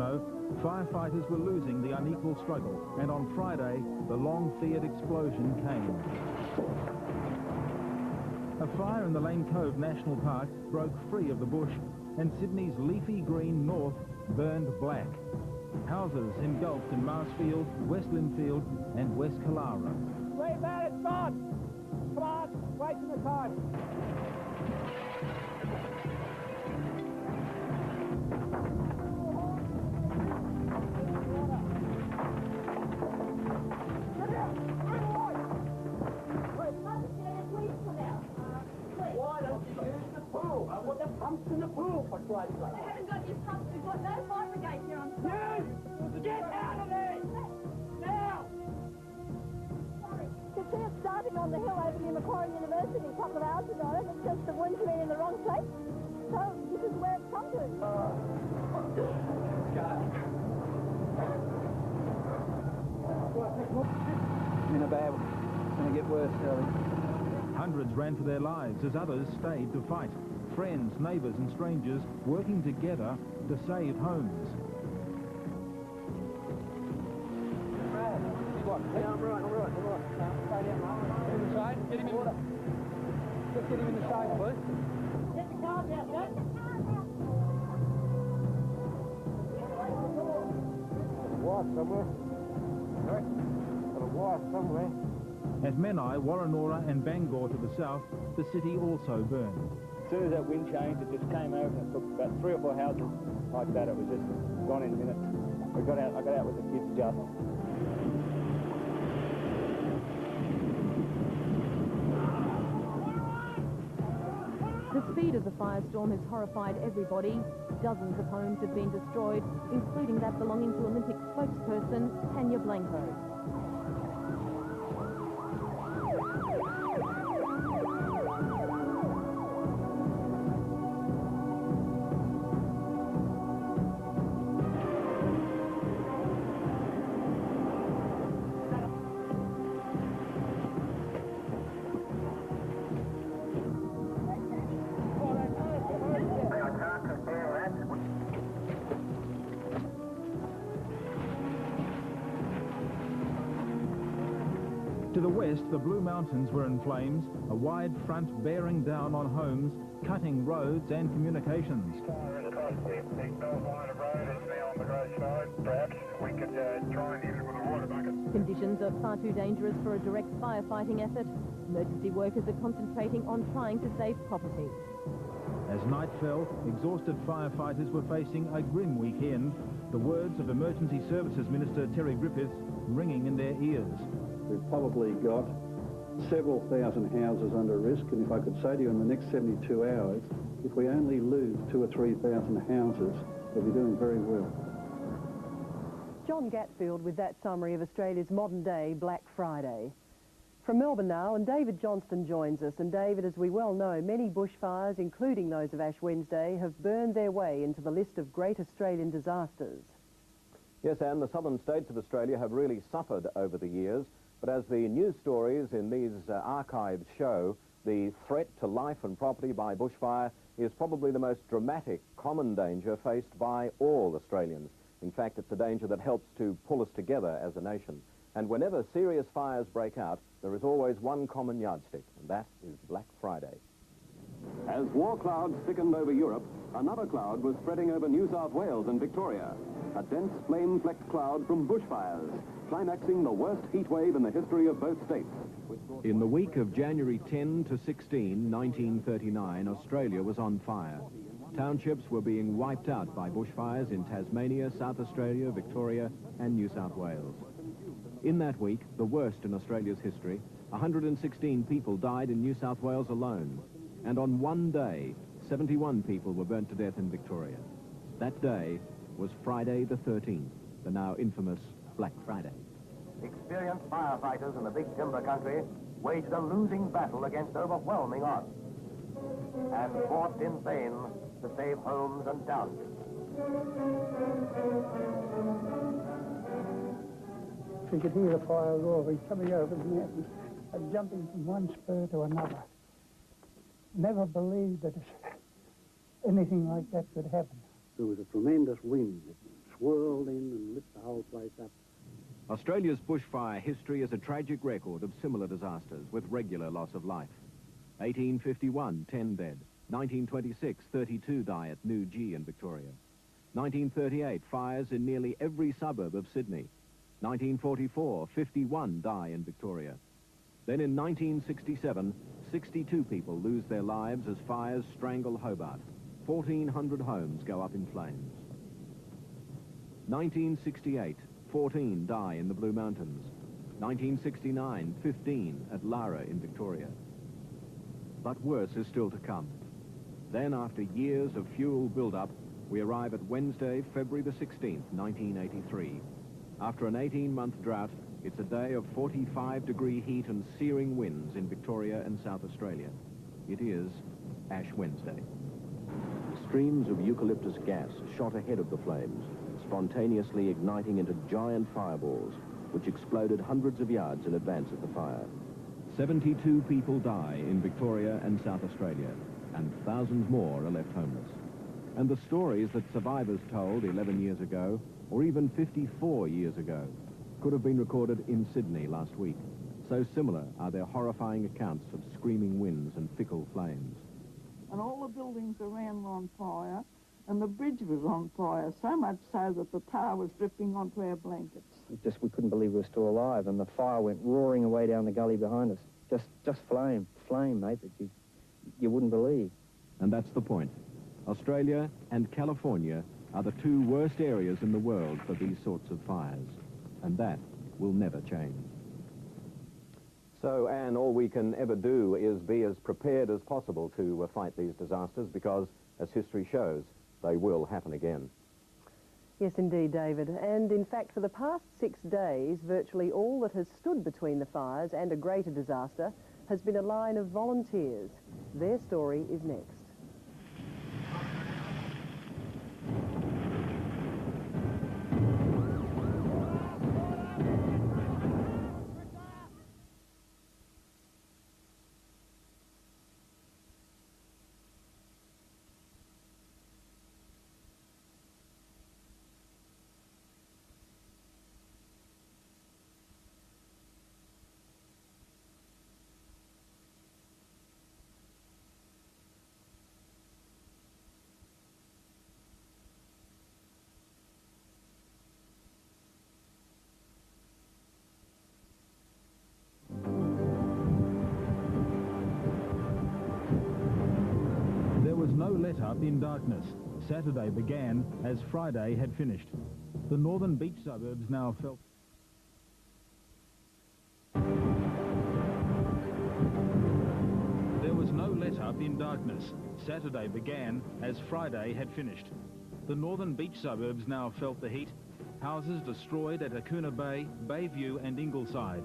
know, firefighters were losing the unequal struggle, and on Friday, the long-feared explosion came. A fire in the Lane Cove National Park broke free of the bush, and Sydney's leafy green north burned black. Houses engulfed in Marsfield, West Linfield and West Killara. Wait, man, it's gone! Come on, wait in the car. Why don't you use the pool? I want the pumps in the pool, for Christ's sake. I haven't got your pumps. We've got no fire brigade here on site. You! Get out of there! Now! You see it starting on the hill over near Macquarie University a couple of hours ago, and it's just the wind's been in the wrong place. So this is where it's come to. In a bad one. It's going to get worse, Charlie. Hundreds ran for their lives as others stayed to fight. Friends, neighbours and strangers working together to save homes. Yeah, I'm right. Stay down, right? Get him in the shade. Get him in water. Just get him in the shade, please. Get the cars out, Dad. Wife somewhere. Sorry? Got a wife somewhere. At Menai, Warranora and Bangor to the south, the city also burned. As soon as that wind changed, it just came over and it took about 3 or 4 houses like that. It was just gone in minutes. I got out with the kids just. The speed of the firestorm has horrified everybody. Dozens of homes have been destroyed, including that belonging to Olympic spokesperson Tanya Blanco. To the west, the Blue Mountains were in flames, a wide front bearing down on homes, cutting roads and communications. Conditions are far too dangerous for a direct firefighting effort. Emergency workers are concentrating on trying to save property. As night fell, exhausted firefighters were facing a grim weekend, the words of Emergency Services Minister Terry Griffiths ringing in their ears. We've probably got several thousand houses under risk, and if I could say to you in the next 72 hours, if we only lose 2,000 or 3,000 houses, we'll be doing very well. John Gatfield with that summary of Australia's modern-day Black Friday. From Melbourne now, and David Johnston joins us. And David, as we well know, many bushfires, including those of Ash Wednesday, have burned their way into the list of great Australian disasters. Yes, Anne, the southern states of Australia have really suffered over the years. But as the news stories in these archives show, the threat to life and property by bushfire is probably the most dramatic common danger faced by all Australians. In fact, it's a danger that helps to pull us together as a nation. And whenever serious fires break out, there is always one common yardstick, and that is Black Friday. As war clouds thickened over Europe, another cloud was spreading over New South Wales and Victoria. A dense flame-flecked cloud from bushfires, climaxing the worst heat wave in the history of both states. In the week of January 10 to 16, 1939, Australia was on fire. Townships were being wiped out by bushfires in Tasmania, South Australia, Victoria and New South Wales. In that week, the worst in Australia's history, 116 people died in New South Wales alone. And on one day, 71 people were burnt to death in Victoria. That day was Friday the 13th, the now infamous Black Friday. Experienced firefighters in the big timber country waged a losing battle against overwhelming odds and fought in vain to save homes and townships. We could hear the fire roaring coming over the mountains and jumping from one spur to another. Never believed that anything like that could happen. There was a tremendous wind. It swirled Australia's bushfire history is a tragic record of similar disasters with regular loss of life. 1851, 10 dead. 1926, 32 die at New G in Victoria. 1938, fires in nearly every suburb of Sydney. 1944, 51 die in Victoria. Then in 1967, 62 people lose their lives as fires strangle Hobart. 1,400 homes go up in flames. 1968, 14 die in the Blue Mountains. 1969, 15 at Lara in Victoria. But worse is still to come. Then, after years of fuel build-up, we arrive at Wednesday, February the 16th, 1983. After an 18-month drought, it's a day of 45-degree heat and searing winds in Victoria and South Australia. It is Ash Wednesday. Streams of eucalyptus gas shot ahead of the flames, spontaneously igniting into giant fireballs, which exploded hundreds of yards in advance of the fire. 72 people die in Victoria and South Australia, and thousands more are left homeless. And the stories that survivors told 11 years ago, or even 54 years ago, could have been recorded in Sydney last week. So similar are their horrifying accounts of screaming winds and fickle flames. And all the buildings around were on fire, and the bridge was on fire, so much so that the tar was dripping onto our blankets. We couldn't believe we were still alive, and the fire went roaring away down the gully behind us. Just flame, mate, that you wouldn't believe. And that's the point. Australia and California are the two worst areas in the world for these sorts of fires. And that will never change. So, Anne, all we can ever do is be as prepared as possible to fight these disasters, because, as history shows, they will happen again. Yes, indeed, David. And in fact, for the past 6 days, virtually all that has stood between the fires and a greater disaster has been a line of volunteers. Their story is next. Let up in darkness. Saturday began as Friday had finished. The northern beach suburbs now felt... There was no let up in darkness. Saturday began as Friday had finished. The northern beach suburbs now felt the heat. Houses destroyed at Akuna Bay, Bayview and Ingleside.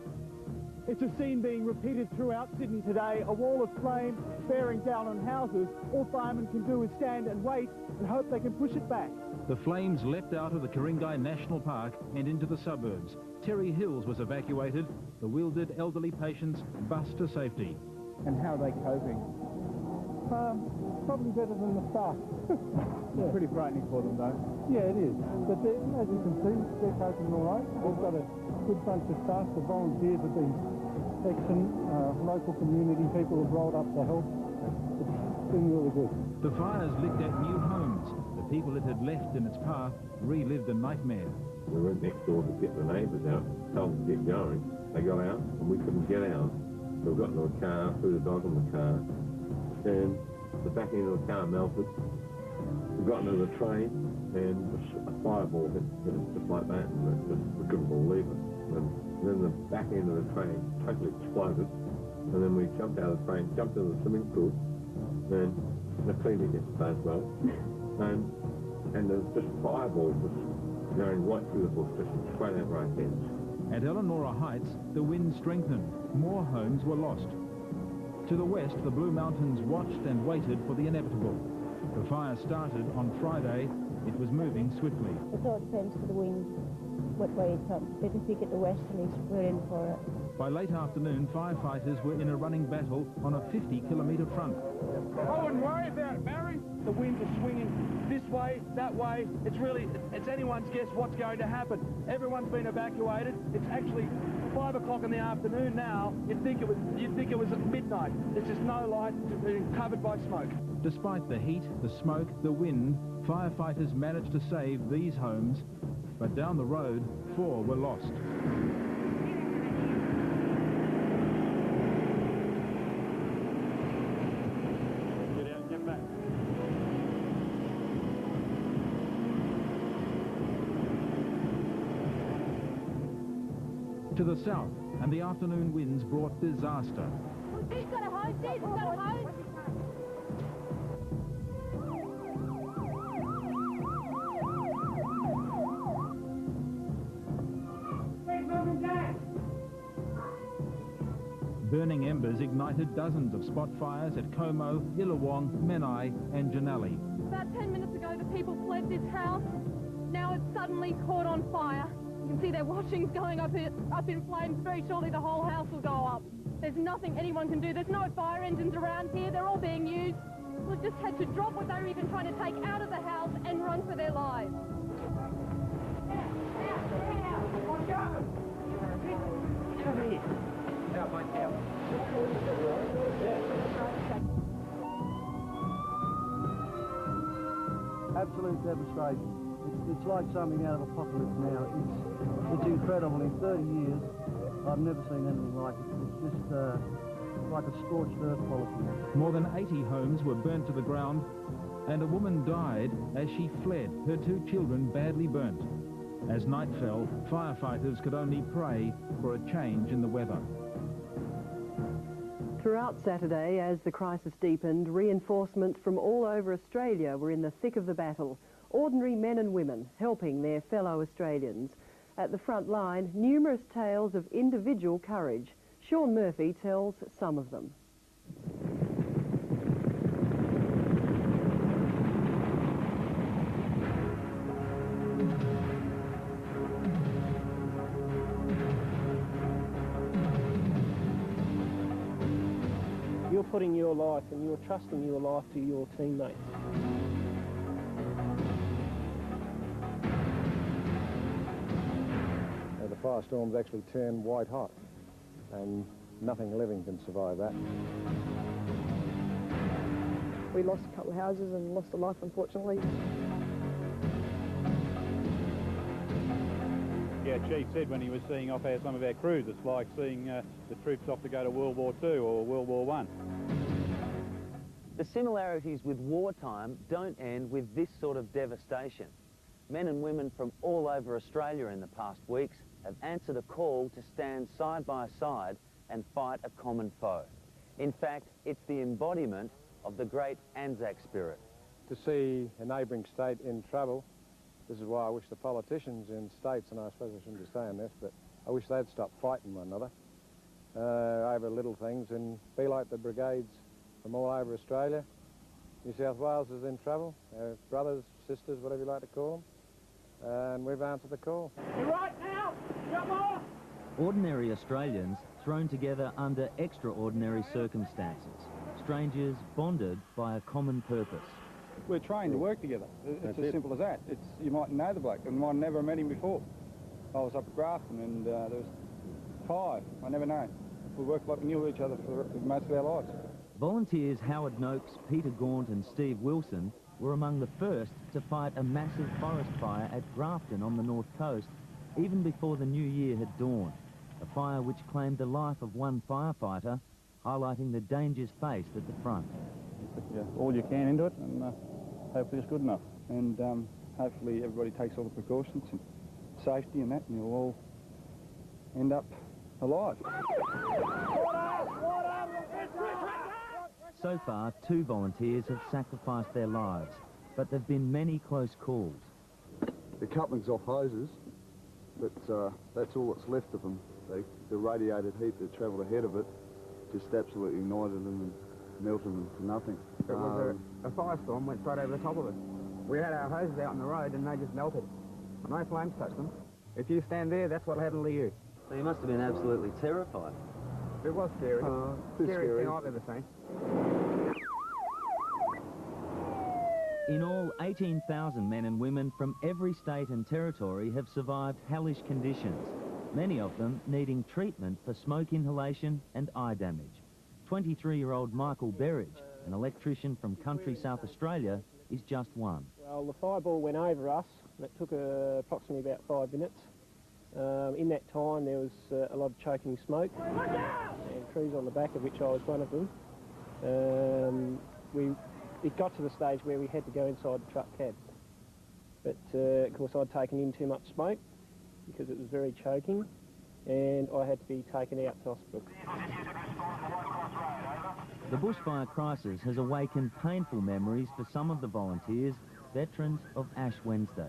It's a scene being repeated throughout Sydney today, a wall of flame bearing down on houses. All firemen can do is stand and wait and hope they can push it back. The flames leapt out of the Ku-ring-gai National Park and into the suburbs. Terry Hills was evacuated. The wielded elderly patients bussed to safety. And how are they coping? Probably better than the staff. It's pretty frightening for them, though. Yeah, it is. But as you can see, they're coping all right. We've got a good bunch of staff. The volunteers have been excellent. Local community people have rolled up to help. It's been really good. The fires licked at new homes. The people it had left in its path relived a nightmare. We went next door to get the neighbours out, tell them to get going. They got out and we couldn't get out. So we got into a car, threw the dog in the car, and the back end of the car melted. We got into the train and a fireball hit us just like that, and we couldn't believe it. And then the back end of the train totally exploded, and then we jumped out of the train, jumped into the swimming pool, and cleaned it as well. And there's just fireballs just going right through the bush, just straight out right heads. At Eleanora Heights, the wind strengthened. More homes were lost. To the west, the Blue Mountains watched and waited for the inevitable. The fire started on Friday. It was moving swiftly. It all depends for the wind. what way he comes. Better pick it to west and he's we're in for it. By late afternoon, firefighters were in a running battle on a 50-kilometre front. I wouldn't worry about it, Barry. The winds are swinging this way, that way. It's anyone's guess what's going to happen. Everyone's been evacuated. It's actually 5 o'clock in the afternoon now. You'd think it was at midnight. There's just no light. It's been covered by smoke. Despite the heat, the smoke, the wind, firefighters managed to save these homes, but down the road, 4 were lost. To the south, and the afternoon winds brought disaster. He's got a hose, Dad. He's got a hose. Burning embers ignited dozens of spot fires at Como, Illawong, Menai and Janali. About 10 minutes ago, the people fled this house. Now it's suddenly caught on fire. You can see their washings going up in flames. Very shortly the whole house will go up. There's nothing anyone can do. There's no fire engines around here. They're all being used. We've just had to drop what they were even trying to take out of the house and run for their lives. Absolute devastation. It's like something out of Apocalypse Now. It's incredible. In 30 years, I've never seen anything like it. It's just like a scorched earth policy. More than 80 homes were burnt to the ground, and a woman died as she fled, her 2 children badly burnt. As night fell, firefighters could only pray for a change in the weather. Throughout Saturday, as the crisis deepened, reinforcements from all over Australia were in the thick of the battle. Ordinary men and women helping their fellow Australians. At the front line, numerous tales of individual courage. Sean Murphy tells some of them. You're putting your life and you're trusting your life to your teammates. The firestorms actually turn white hot, and nothing living can survive that. We lost a couple of houses and lost a life, unfortunately. Yeah, Chief said when he was seeing off some of our crews, it's like seeing the troops off to go to World War II or World War I. The similarities with wartime don't end with this sort of devastation. Men and women from all over Australia in the past weeks have answered a call to stand side by side and fight a common foe. In fact, it's the embodiment of the great Anzac spirit. To see a neighbouring state in trouble, this is why I wish the politicians in states, and I suppose I shouldn't be saying this, but I wish they'd stop fighting one another over little things and be like the brigades from all over Australia. New South Wales is in trouble, brothers, sisters, whatever you like to call them, and we've answered the call. You're right now! Come on! Ordinary Australians thrown together under extraordinary circumstances. Strangers bonded by a common purpose. We're trained to work together. It's as simple as that. You might know the bloke, and I never met him before. I was up at Grafton, and there was 5. I never know. We worked like we knew each other for most of our lives. Volunteers Howard Noakes, Peter Gaunt and Steve Wilson were among the first to fight a massive forest fire at Grafton on the north coast, even before the new year had dawned. A fire which claimed the life of one firefighter, highlighting the dangers faced at the front. Yeah, all you can into it, and hopefully it's good enough. And hopefully everybody takes all the precautions and safety and that, and you'll all end up alive. So far, 2 volunteers have sacrificed their lives, but there have been many close calls. The coupling's off hoses, but that's all that's left of them. The radiated heat that travelled ahead of it just absolutely ignited them and melted them to nothing. It was a firestorm, went straight over the top of us. We had our hoses out on the road and they just melted. No flames touched them. If you stand there, that's what'll happen to you. So you must have been absolutely terrified. It was scary. Too Scary scary. thing I've ever seen. In all, 18,000 men and women from every state and territory have survived hellish conditions, many of them needing treatment for smoke inhalation and eye damage. 23-year-old Michael Berridge, an electrician from country South Australia, is just one. Well, the fireball went over us, and it took approximately about 5 minutes. In that time, there was a lot of choking smoke, and trees on the back, of which I was one of them. It got to the stage where we had to go inside the truck cab. But, of course, I'd taken in too much smoke because it was very choking, and I had to be taken out to hospital. The bushfire crisis has awakened painful memories for some of the volunteers, veterans of Ash Wednesday.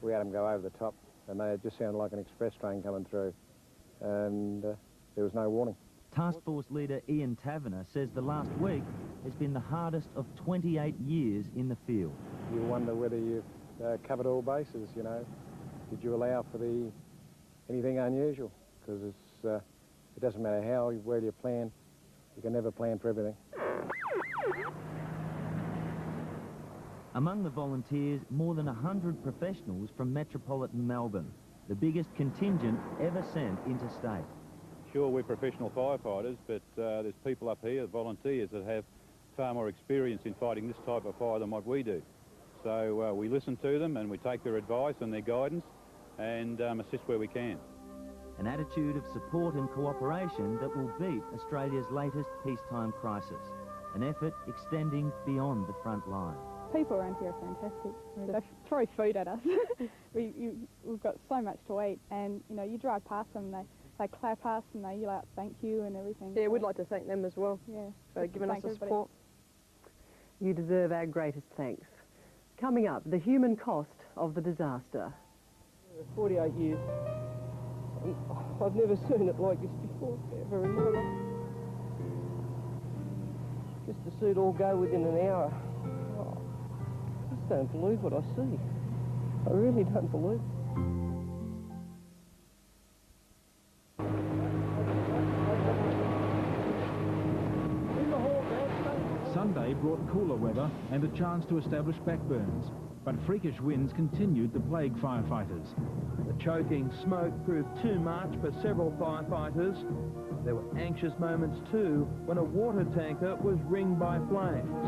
We had them go over the top, and they just sounded like an express train coming through, and there was no warning. Task Force leader Ian Taverner says the last week has been the hardest of 28 years in the field. You wonder whether you've covered all bases, you know. Did you allow for anything unusual? Because it doesn't matter how well you plan, you can never plan for everything. Among the volunteers, more than 100 professionals from metropolitan Melbourne, the biggest contingent ever sent interstate. Sure, we're professional firefighters, but there's people up here, volunteers, that have far more experience in fighting this type of fire than what we do. So we listen to them and we take their advice and their guidance and assist where we can. An attitude of support and cooperation that will beat Australia's latest peacetime crisis. An effort extending beyond the front line. People around here are fantastic. They throw food at us. We've got so much to eat, and you know, you drive past them, they clap us and they yell out thank you and everything. Yeah, we'd like to thank them as well. Yeah, for giving us the support. You deserve our greatest thanks. Coming up, the human cost of the disaster. 48 years. I've never seen it like this before, ever in my life. Just to see it all go within an hour. Oh, I just don't believe what I see. I really don't believe it. Sunday brought cooler weather and a chance to establish backburns, but freakish winds continued to plague firefighters. The choking smoke proved too much for several firefighters. There were anxious moments too when a water tanker was ringed by flames.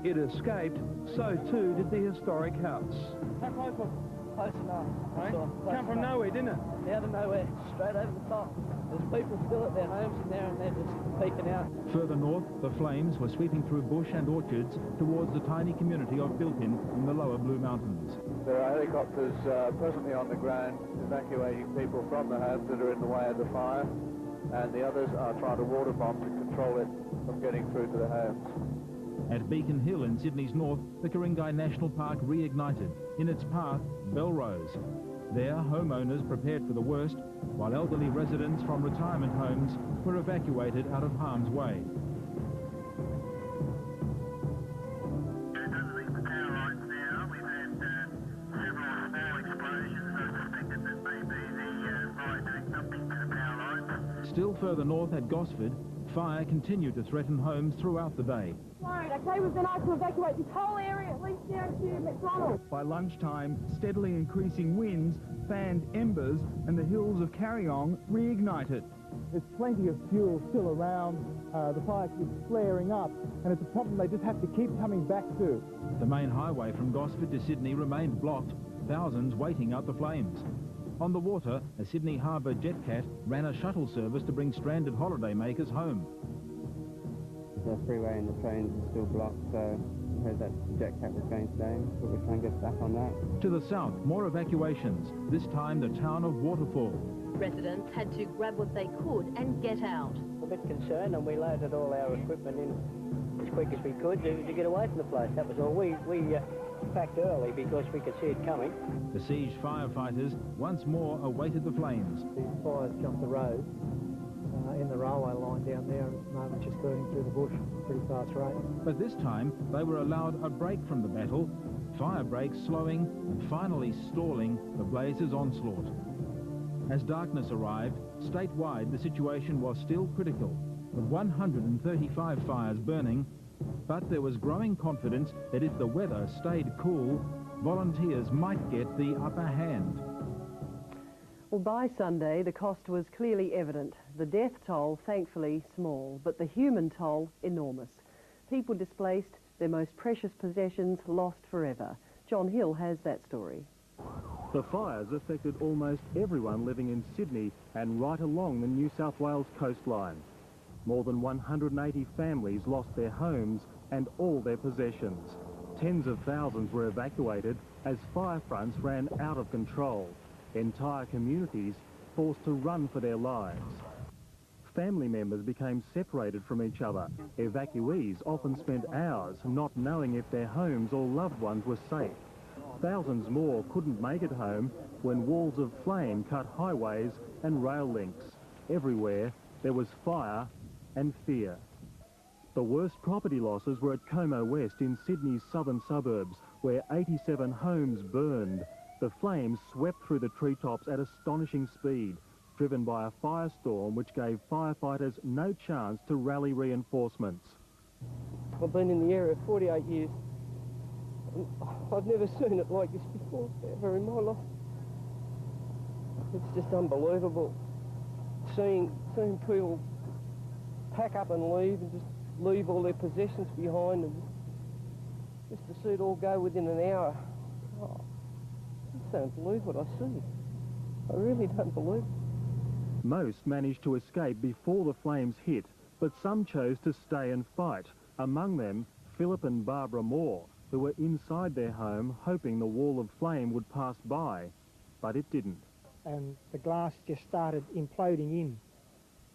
It escaped, so too did the historic house. How close was it? Close enough. Right? Close Come from enough. nowhere, didn't it? Out of nowhere, straight over the top. There's people still at their homes in there and they're just peeking out. Further north, the flames were sweeping through bush and orchards towards the tiny community of Bilpin in the lower Blue Mountains. There are helicopters presently on the ground evacuating people from the homes that are in the way of the fire, and the others are trying to water bomb to control it from getting through to the homes. At Beacon Hill in Sydney's north, the Ku-ring-gai National Park reignited. In its path, Belrose. There, homeowners prepared for the worst, while elderly residents from retirement homes were evacuated out of harm's way. Still further north at Gosford, fire continued to threaten homes throughout the day. Okay, we've been asked to evacuate this whole area, at least down to McDonald's. By lunchtime, steadily increasing winds fanned embers and the hills of Carryong reignited. There's plenty of fuel still around, the fire keeps flaring up, and it's a problem they just have to keep coming back to. The main highway from Gosford to Sydney remained blocked, thousands waiting out the flames. On the water, a Sydney Harbour Jetcat ran a shuttle service to bring stranded holidaymakers home. The freeway and the trains are still blocked, so I heard that the Jetcat was going today, but we're trying to get back on that. To the south, more evacuations, this time the town of Waterfall. Residents had to grab what they could and get out. A bit concerned, and we loaded all our equipment in as quick as we could to get away from the place. That was all. We packed early because we could see it coming. Besieged firefighters once more awaited the flames. The fires jumped the road in the railway line down there, and at the moment just burning through the bush, pretty fast rate. But this time they were allowed a break from the battle fire breaks slowing and finally stalling the blazes' onslaught. As darkness arrived, statewide the situation was still critical, with 135 fires burning, but there was growing confidence that if the weather stayed cool, volunteers might get the upper hand. Well, by Sunday, the cost was clearly evident. The death toll, thankfully, small, but the human toll, enormous. People displaced, their most precious possessions lost forever. John Hill has that story. The fires affected almost everyone living in Sydney and right along the New South Wales coastline. More than 180 families lost their homes and all their possessions. Tens of thousands were evacuated as fire fronts ran out of control. Entire communities forced to run for their lives. Family members became separated from each other. Evacuees often spent hours not knowing if their homes or loved ones were safe. Thousands more couldn't make it home when walls of flame cut highways and rail links. Everywhere there was fire and fear. The worst property losses were at Como West in Sydney's southern suburbs, where 87 homes burned. The flames swept through the treetops at astonishing speed, driven by a firestorm which gave firefighters no chance to rally reinforcements. I've been in the area 48 years. And I've never seen it like this before, ever in my life. It's just unbelievable. Seeing people pack up and leave and just leave all their possessions behind and just to see it all go within an hour. Oh, I just don't believe what I see. I really don't believe it. Most managed to escape before the flames hit, but some chose to stay and fight. Among them, Philip and Barbara Moore, who were inside their home hoping the wall of flame would pass by, but it didn't. And the glass just started imploding in.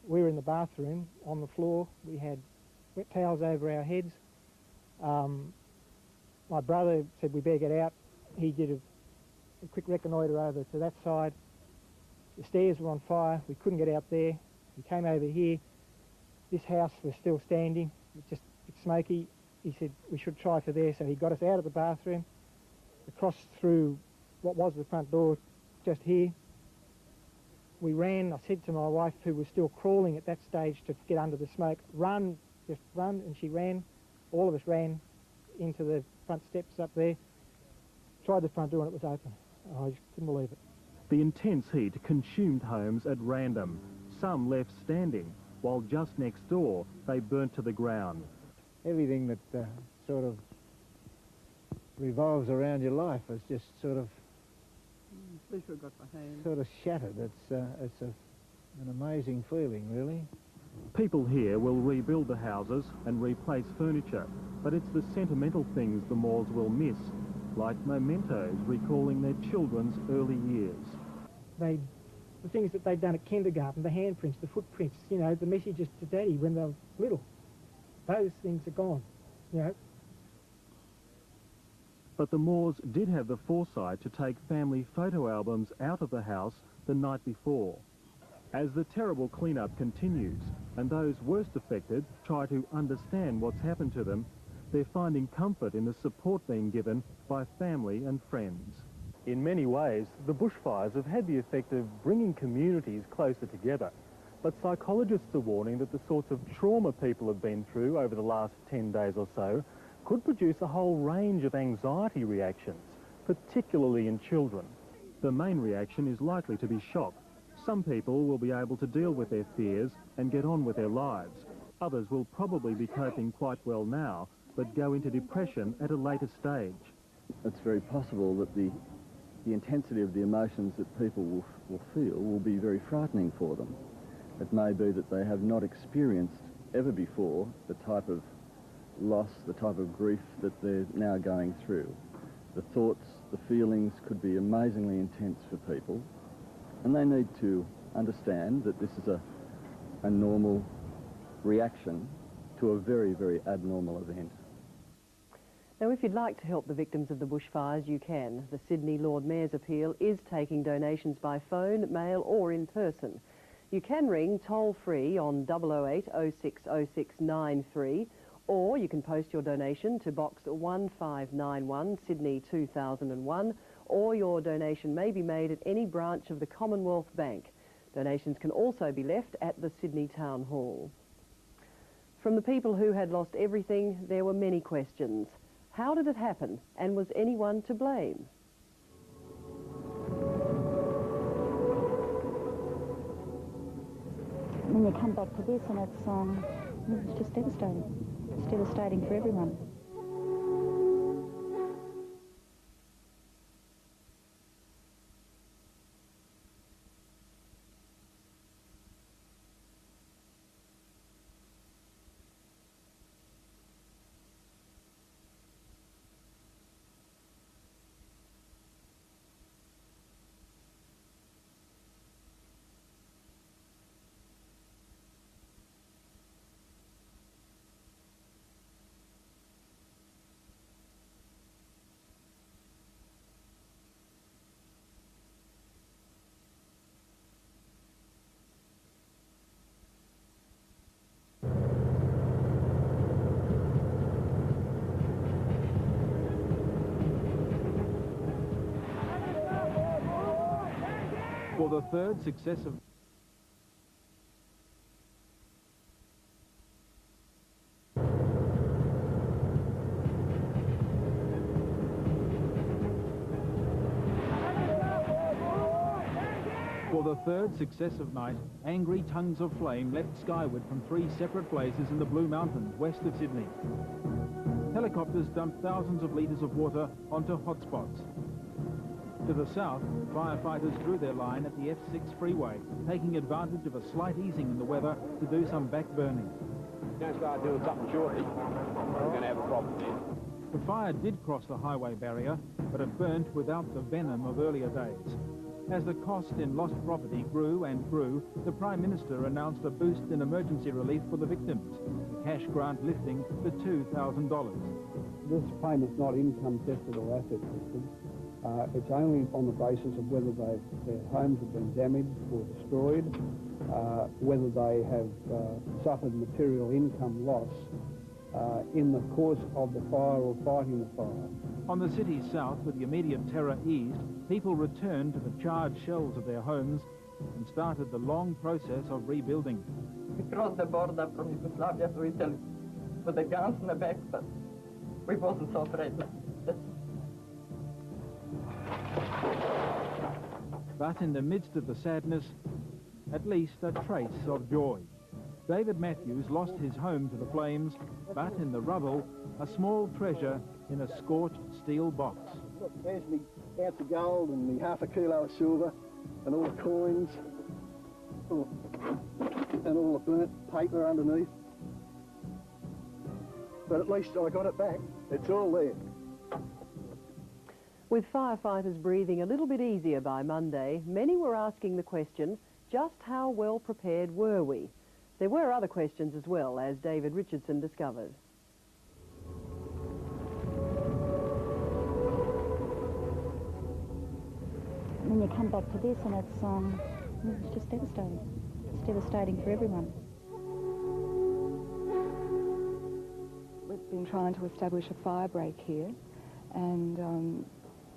We were in the bathroom on the floor. We had wet towels over our heads. My brother said we better get out. He did a quick reconnoitre over to that side. The stairs were on fire. We couldn't get out there. We came over here. This house was still standing. It's smoky. He said we should try for there, so he got us out of the bathroom, across through what was the front door, just here. We ran. I said to my wife, who was still crawling at that stage to get under the smoke, run, just run, and she ran. All of us ran into the front steps up there, tried the front door and it was open. I just couldn't believe it. The intense heat consumed homes at random. Some left standing, while just next door they burnt to the ground. Everything that sort of revolves around your life is just sort of shattered. It's an amazing feeling, really. People here will rebuild the houses and replace furniture, but it's the sentimental things the Moores will miss, like mementos recalling their children's early years. The things that they'd done at kindergarten, the handprints, the footprints, you know, the messages to Daddy when they were little. Those things are gone, you know. But the Moores did have the foresight to take family photo albums out of the house the night before. As the terrible clean-up continues and those worst affected try to understand what's happened to them, they're finding comfort in the support being given by family and friends. In many ways, the bushfires have had the effect of bringing communities closer together. But psychologists are warning that the sorts of trauma people have been through over the last 10 days or so could produce a whole range of anxiety reactions, particularly in children. The main reaction is likely to be shock. Some people will be able to deal with their fears and get on with their lives. Others will probably be coping quite well now, but go into depression at a later stage. It's very possible that the intensity of the emotions that people will feel will be very frightening for them. It may be that they have not experienced ever before the type of loss, the type of grief that they're now going through. The thoughts, the feelings could be amazingly intense for people, and they need to understand that this is a normal reaction to a very, very abnormal event. Now, if you'd like to help the victims of the bushfires, you can. The Sydney Lord Mayor's Appeal is taking donations by phone, mail or in person. You can ring toll-free on 008 06 06 93 Or you can post your donation to Box 1591, Sydney 2001, or your donation may be made at any branch of the Commonwealth Bank. Donations can also be left at the Sydney Town Hall. From the people who had lost everything, there were many questions. How did it happen, and was anyone to blame? When you come back to this, and it's just devastating. It's devastating for everyone. For the third successive night, angry tongues of flame leapt skyward from 3 separate places in the Blue Mountains, west of Sydney. Helicopters dumped thousands of litres of water onto hotspots. To the south, firefighters drew their line at the F6 freeway, taking advantage of a slight easing in the weather to do some back burning. Going to start doing something shortly, we're going to have a problem here. The fire did cross the highway barrier, but it burnt without the venom of earlier days. As the cost in lost property grew and grew, the Prime Minister announced a boost in emergency relief for the victims, the cash grant lifting to $2,000. This payment's not income tested or asset tested. It's only on the basis of whether their homes have been damaged or destroyed, whether they have suffered material income loss in the course of the fire or fighting the fire. On the city's south, with the immediate terror eased, people returned to the charred shells of their homes and started the long process of rebuilding. We crossed the border from Yugoslavia to Italy with the guns in the back, but we wasn't so afraid. But in the midst of the sadness, at least a trace of joy. David Matthews lost his home to the flames, but in the rubble, a small treasure in a scorched steel box. Look, there's me ounce of gold and me half a kilo of silver and all the coins and all the burnt paper underneath. But at least I got it back. It's all there. With firefighters breathing a little bit easier by Monday, many were asking the question, just how well prepared were we? There were other questions as well, as David Richardson discovered. When you come back to this, and it's just devastating. It's devastating for everyone. We've been trying to establish a fire break here, and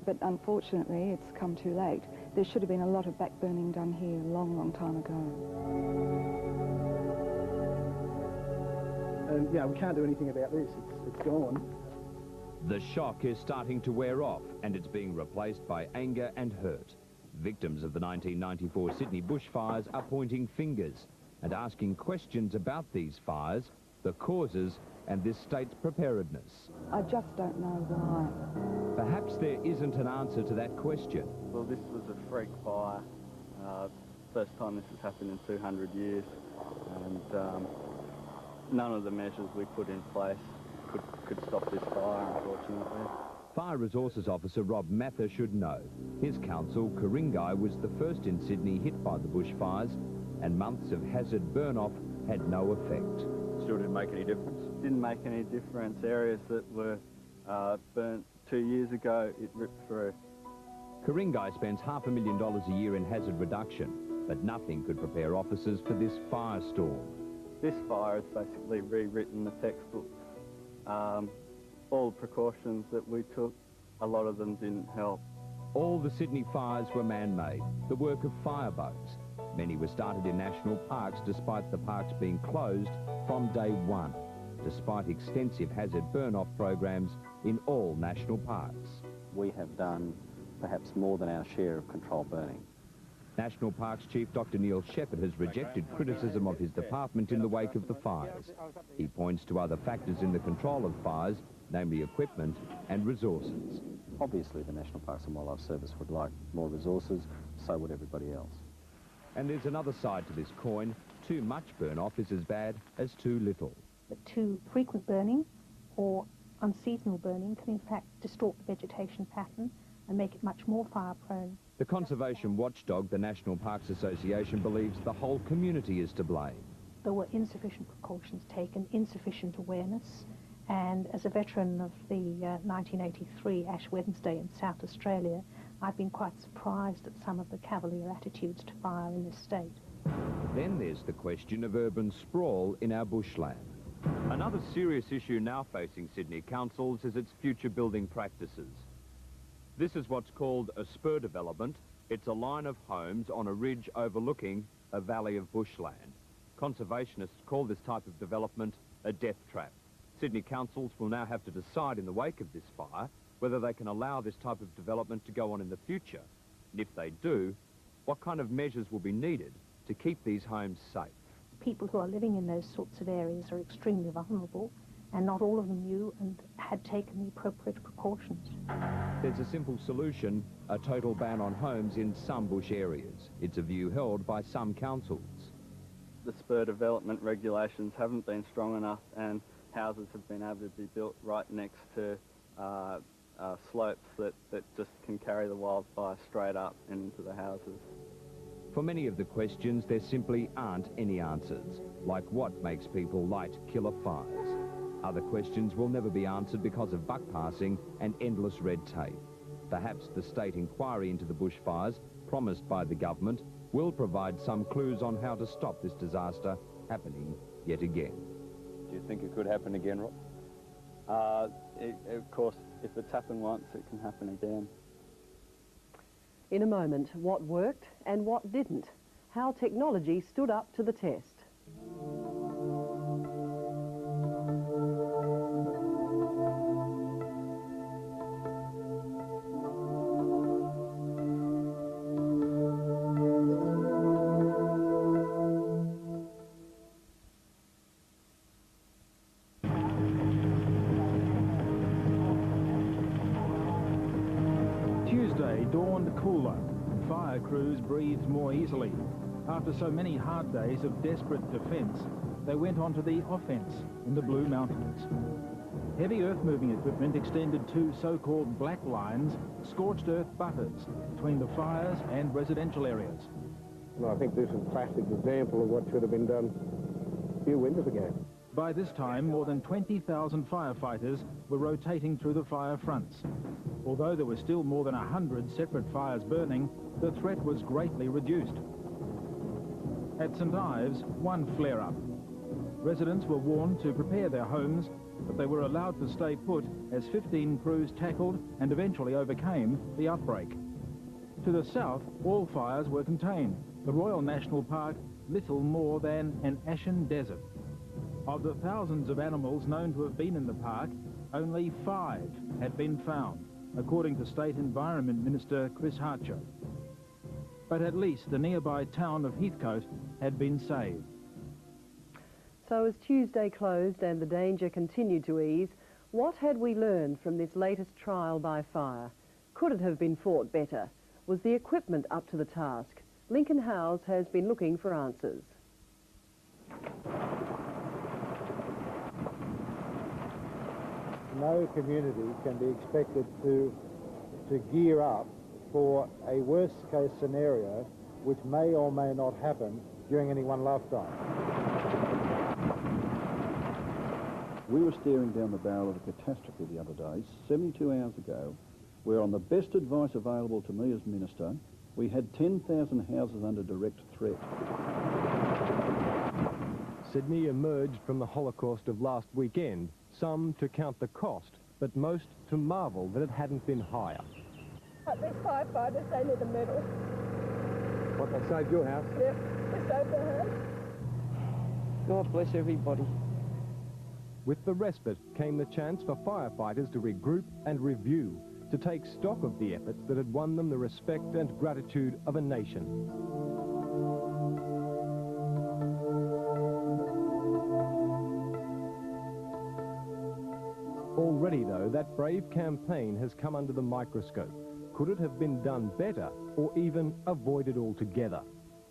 but unfortunately it's come too late. There should have been a lot of backburning done here a long, long time ago. And yeah, we can't do anything about this. It's gone. The shock is starting to wear off, and it's being replaced by anger and hurt. Victims of the 1994 Sydney bushfires are pointing fingers and asking questions about these fires, the causes, and this state's preparedness. I just don't know why. Perhaps there isn't an answer to that question. Well, this was a freak fire. First time this has happened in 200 years, and none of the measures we put in place could stop this fire, unfortunately. Fire Resources Officer Rob Mather should know. His council, Ku-ring-gai, was the first in Sydney hit by the bushfires, and months of hazard burn-off had no effect. Still didn't make any difference? Didn't make any difference. Areas that were burnt 2 years ago, it ripped through. Ku-ring-gai spends $500,000 a year in hazard reduction, but nothing could prepare officers for this firestorm. This fire has basically rewritten the textbook All the precautions that we took, a lot of them didn't help. All the Sydney fires were man-made, the work of fireboats. Many were started in national parks despite the parks being closed from day one, despite extensive hazard burn-off programs in all national parks. We have done perhaps more than our share of controlled burning. National Parks Chief Dr Neil Shepherd has rejected criticism of his department in the wake of the fires. He points to other factors in the control of fires, namely equipment and resources. Obviously, the National Parks and Wildlife Service would like more resources, so would everybody else. And there's another side to this coin. Too much burn-off is as bad as too little. But too frequent burning or unseasonal burning can in fact distort the vegetation pattern and make it much more fire-prone. The conservation watchdog, the National Parks Association, believes the whole community is to blame. There were insufficient precautions taken, insufficient awareness, and as a veteran of the 1983 Ash Wednesday in South Australia, I've been quite surprised at some of the cavalier attitudes to fire in this state. Then there's the question of urban sprawl in our bushland. Another serious issue now facing Sydney councils is its future building practices. This is what's called a spur development. It's a line of homes on a ridge overlooking a valley of bushland. Conservationists call this type of development a death trap. Sydney councils will now have to decide in the wake of this fire whether they can allow this type of development to go on in the future. And if they do, what kind of measures will be needed to keep these homes safe? People who are living in those sorts of areas are extremely vulnerable, and not all of them knew and had taken the appropriate precautions. There's a simple solution, a total ban on homes in some bush areas. It's a view held by some councils. The spur development regulations haven't been strong enough, and houses have been able to be built right next to slopes that just can carry the wildfire straight up into the houses. For many of the questions, there simply aren't any answers, like what makes people light killer fires. Other questions will never be answered because of buck passing and endless red tape. Perhaps the state inquiry into the bushfires, promised by the government, will provide some clues on how to stop this disaster happening yet again. Do you think it could happen again, Rob? Of course, if it's happened once, it can happen again. In a moment, what worked and what didn't, how technology stood up to the test. Tuesday dawned cooler. Fire crews breathed more easily. After so many hard days of desperate defence, they went on to the offence in the Blue Mountains. Heavy earth-moving equipment extended two so-called black lines, scorched earth buffers, between the fires and residential areas. Well, I think this is a classic example of what should have been done a few winters ago. By this time, more than 20,000 firefighters were rotating through the fire fronts. Although there were still more than 100 separate fires burning, the threat was greatly reduced. At St Ives, one flare-up. Residents were warned to prepare their homes, but they were allowed to stay put as 15 crews tackled and eventually overcame the outbreak. To the south, all fires were contained. The Royal National Park, little more than an ashen desert. Of the thousands of animals known to have been in the park, only 5 had been found, according to State Environment Minister Chris Hartcher. But at least the nearby town of Heathcote had been saved. So as Tuesday closed and the danger continued to ease, what had we learned from this latest trial by fire? Could it have been fought better? Was the equipment up to the task? Lincoln Howes has been looking for answers. No community can be expected to gear up for a worst-case scenario which may or may not happen during any one lifetime. We were staring down the barrel of a catastrophe the other day, 72 hours ago, where on the best advice available to me as Minister, we had 10,000 houses under direct threat. Sydney emerged from the Holocaust of last weekend some to count the cost, but most to marvel that it hadn't been higher. These firefighters, they need a medal. What, they saved your house? Yep, they saved their house. God bless everybody. With the respite came the chance for firefighters to regroup and review, to take stock of the efforts that had won them the respect and gratitude of a nation. Already, though, that brave campaign has come under the microscope. Could it have been done better, or even avoided altogether?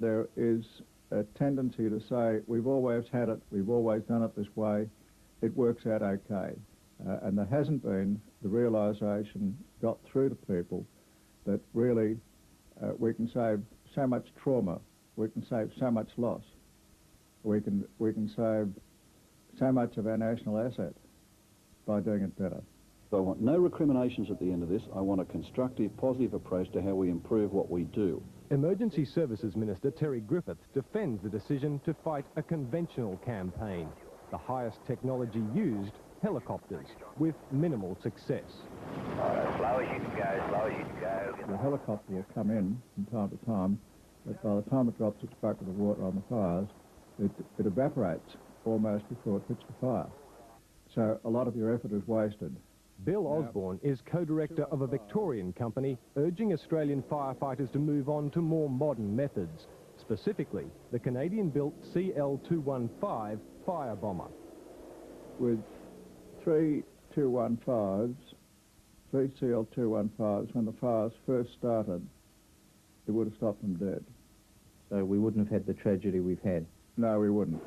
There is a tendency to say, we've always had it, we've always done it this way, it works out okay. And there hasn't been the realisation got through to people that really we can save so much trauma, we can save so much loss, we can save so much of our national asset by doing it better. So I want no recriminations at the end of this. I want a constructive, positive approach to how we improve what we do. Emergency Services Minister Terry Griffith defends the decision to fight a conventional campaign. The highest technology used, helicopters, with minimal success. Slow as you can go, slow as you can go. The helicopter will come in from time to time, but by the time it drops its bucket of water on the fires, it evaporates almost before it hits the fire. So a lot of your effort is wasted. Bill Osborne is co-director of a Victorian company urging Australian firefighters to move on to more modern methods, specifically the Canadian-built CL-215 fire bomber. With three CL-215s, when the fires first started, it would have stopped them dead. So we wouldn't have had the tragedy we've had? No, we wouldn't.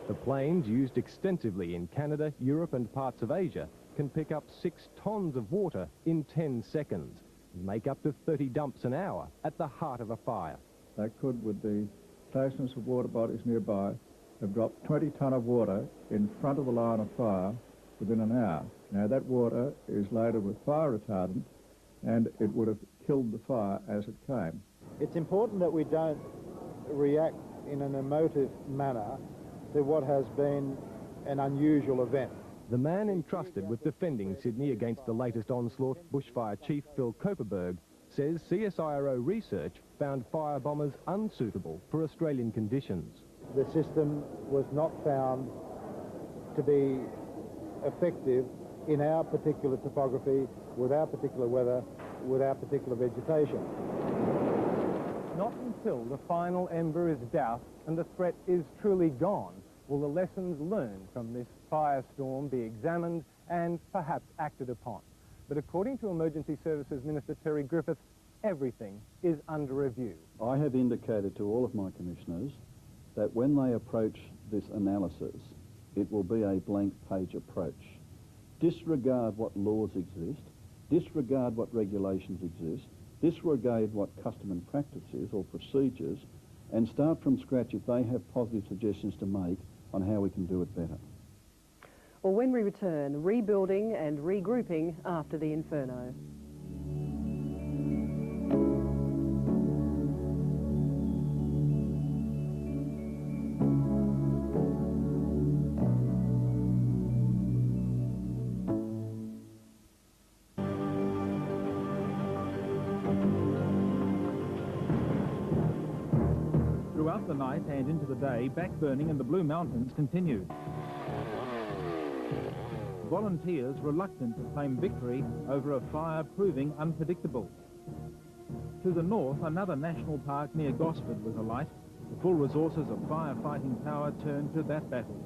The planes, used extensively in Canada, Europe and parts of Asia, can pick up 6 tons of water in 10 seconds and make up to 30 dumps an hour at the heart of a fire. They could, with the closeness of water bodies nearby, have dropped 20 tonne of water in front of the line of fire within an hour. Now that water is loaded with fire retardant and it would have killed the fire as it came. It's important that we don't react in an emotive manner to what has been an unusual event. The man entrusted with defending Sydney against the latest onslaught, Bushfire Chief Phil Koperberg, says CSIRO research found fire bombers unsuitable for Australian conditions. The system was not found to be effective in our particular topography, with our particular weather, with our particular vegetation. Not until the final ember is doused and the threat is truly gone will the lessons learned from this firestorm be examined and perhaps acted upon. But according to Emergency Services Minister Terry Griffith, everything is under review. I have indicated to all of my commissioners that when they approach this analysis, it will be a blank page approach. Disregard what laws exist, disregard what regulations exist, disregard what custom and practice is or procedures, and start from scratch if they have positive suggestions to make on how we can do it better. Well, when we return, rebuilding and regrouping after the inferno. Throughout the night and into the day, backburning in the Blue Mountains continued. Volunteers reluctant to claim victory over a fire proving unpredictable. To the north, another national park near Gosford was alight. The full resources of firefighting power turned to that battle.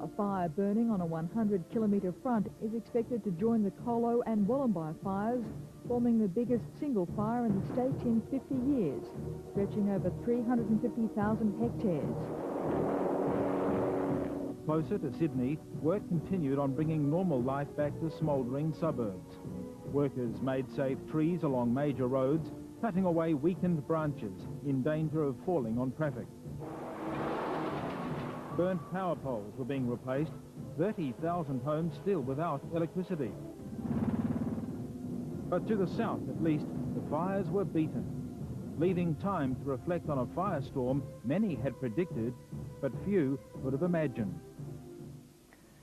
A fire burning on a 100-kilometre front is expected to join the Colo and Wollombi fires, forming the biggest single fire in the state in 50 years, stretching over 350,000 hectares. Closer to Sydney, work continued on bringing normal life back to smouldering suburbs. Workers made safe trees along major roads, cutting away weakened branches in danger of falling on traffic. Burnt power poles were being replaced, 30,000 homes still without electricity. But to the south, at least, the fires were beaten. leaving time to reflect on a firestorm many had predicted, but few would have imagined.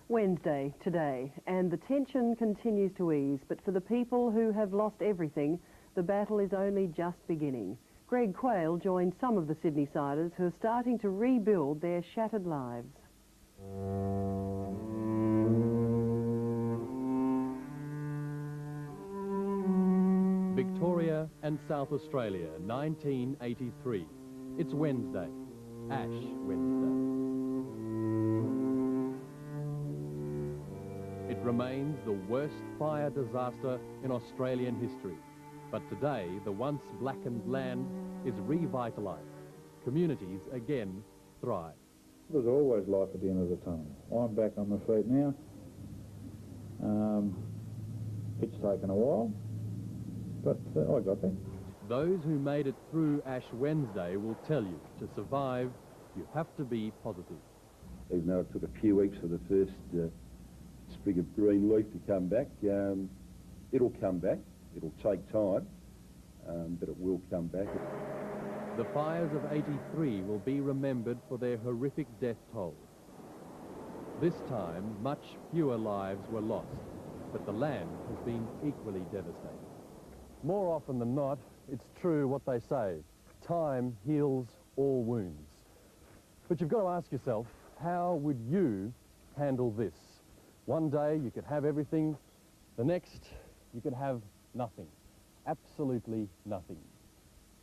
Wednesday, today, and the tension continues to ease, but for the people who have lost everything, the battle is only just beginning. Greg Quayle joined some of the Sydney-siders who are starting to rebuild their shattered lives. Victoria and South Australia, 1983. It's Wednesday, Ash Wednesday. It remains the worst fire disaster in Australian history. But today, the once blackened land is revitalised. Communities again thrive. There's always light at the end of the tunnel. I'm back on my feet now. It's taken a while, but I got there. Those who made it through Ash Wednesday will tell you, to survive, you have to be positive. Even though it took a few weeks for the first sprig of green leaf to come back, it'll come back. It'll take time, but it will come back. The fires of 83 will be remembered for their horrific death toll. This time, much fewer lives were lost, but the land has been equally devastated. More often than not, it's true what they say. Time heals all wounds. But you've got to ask yourself, how would you handle this? One day you could have everything, the next you could have nothing. Absolutely nothing.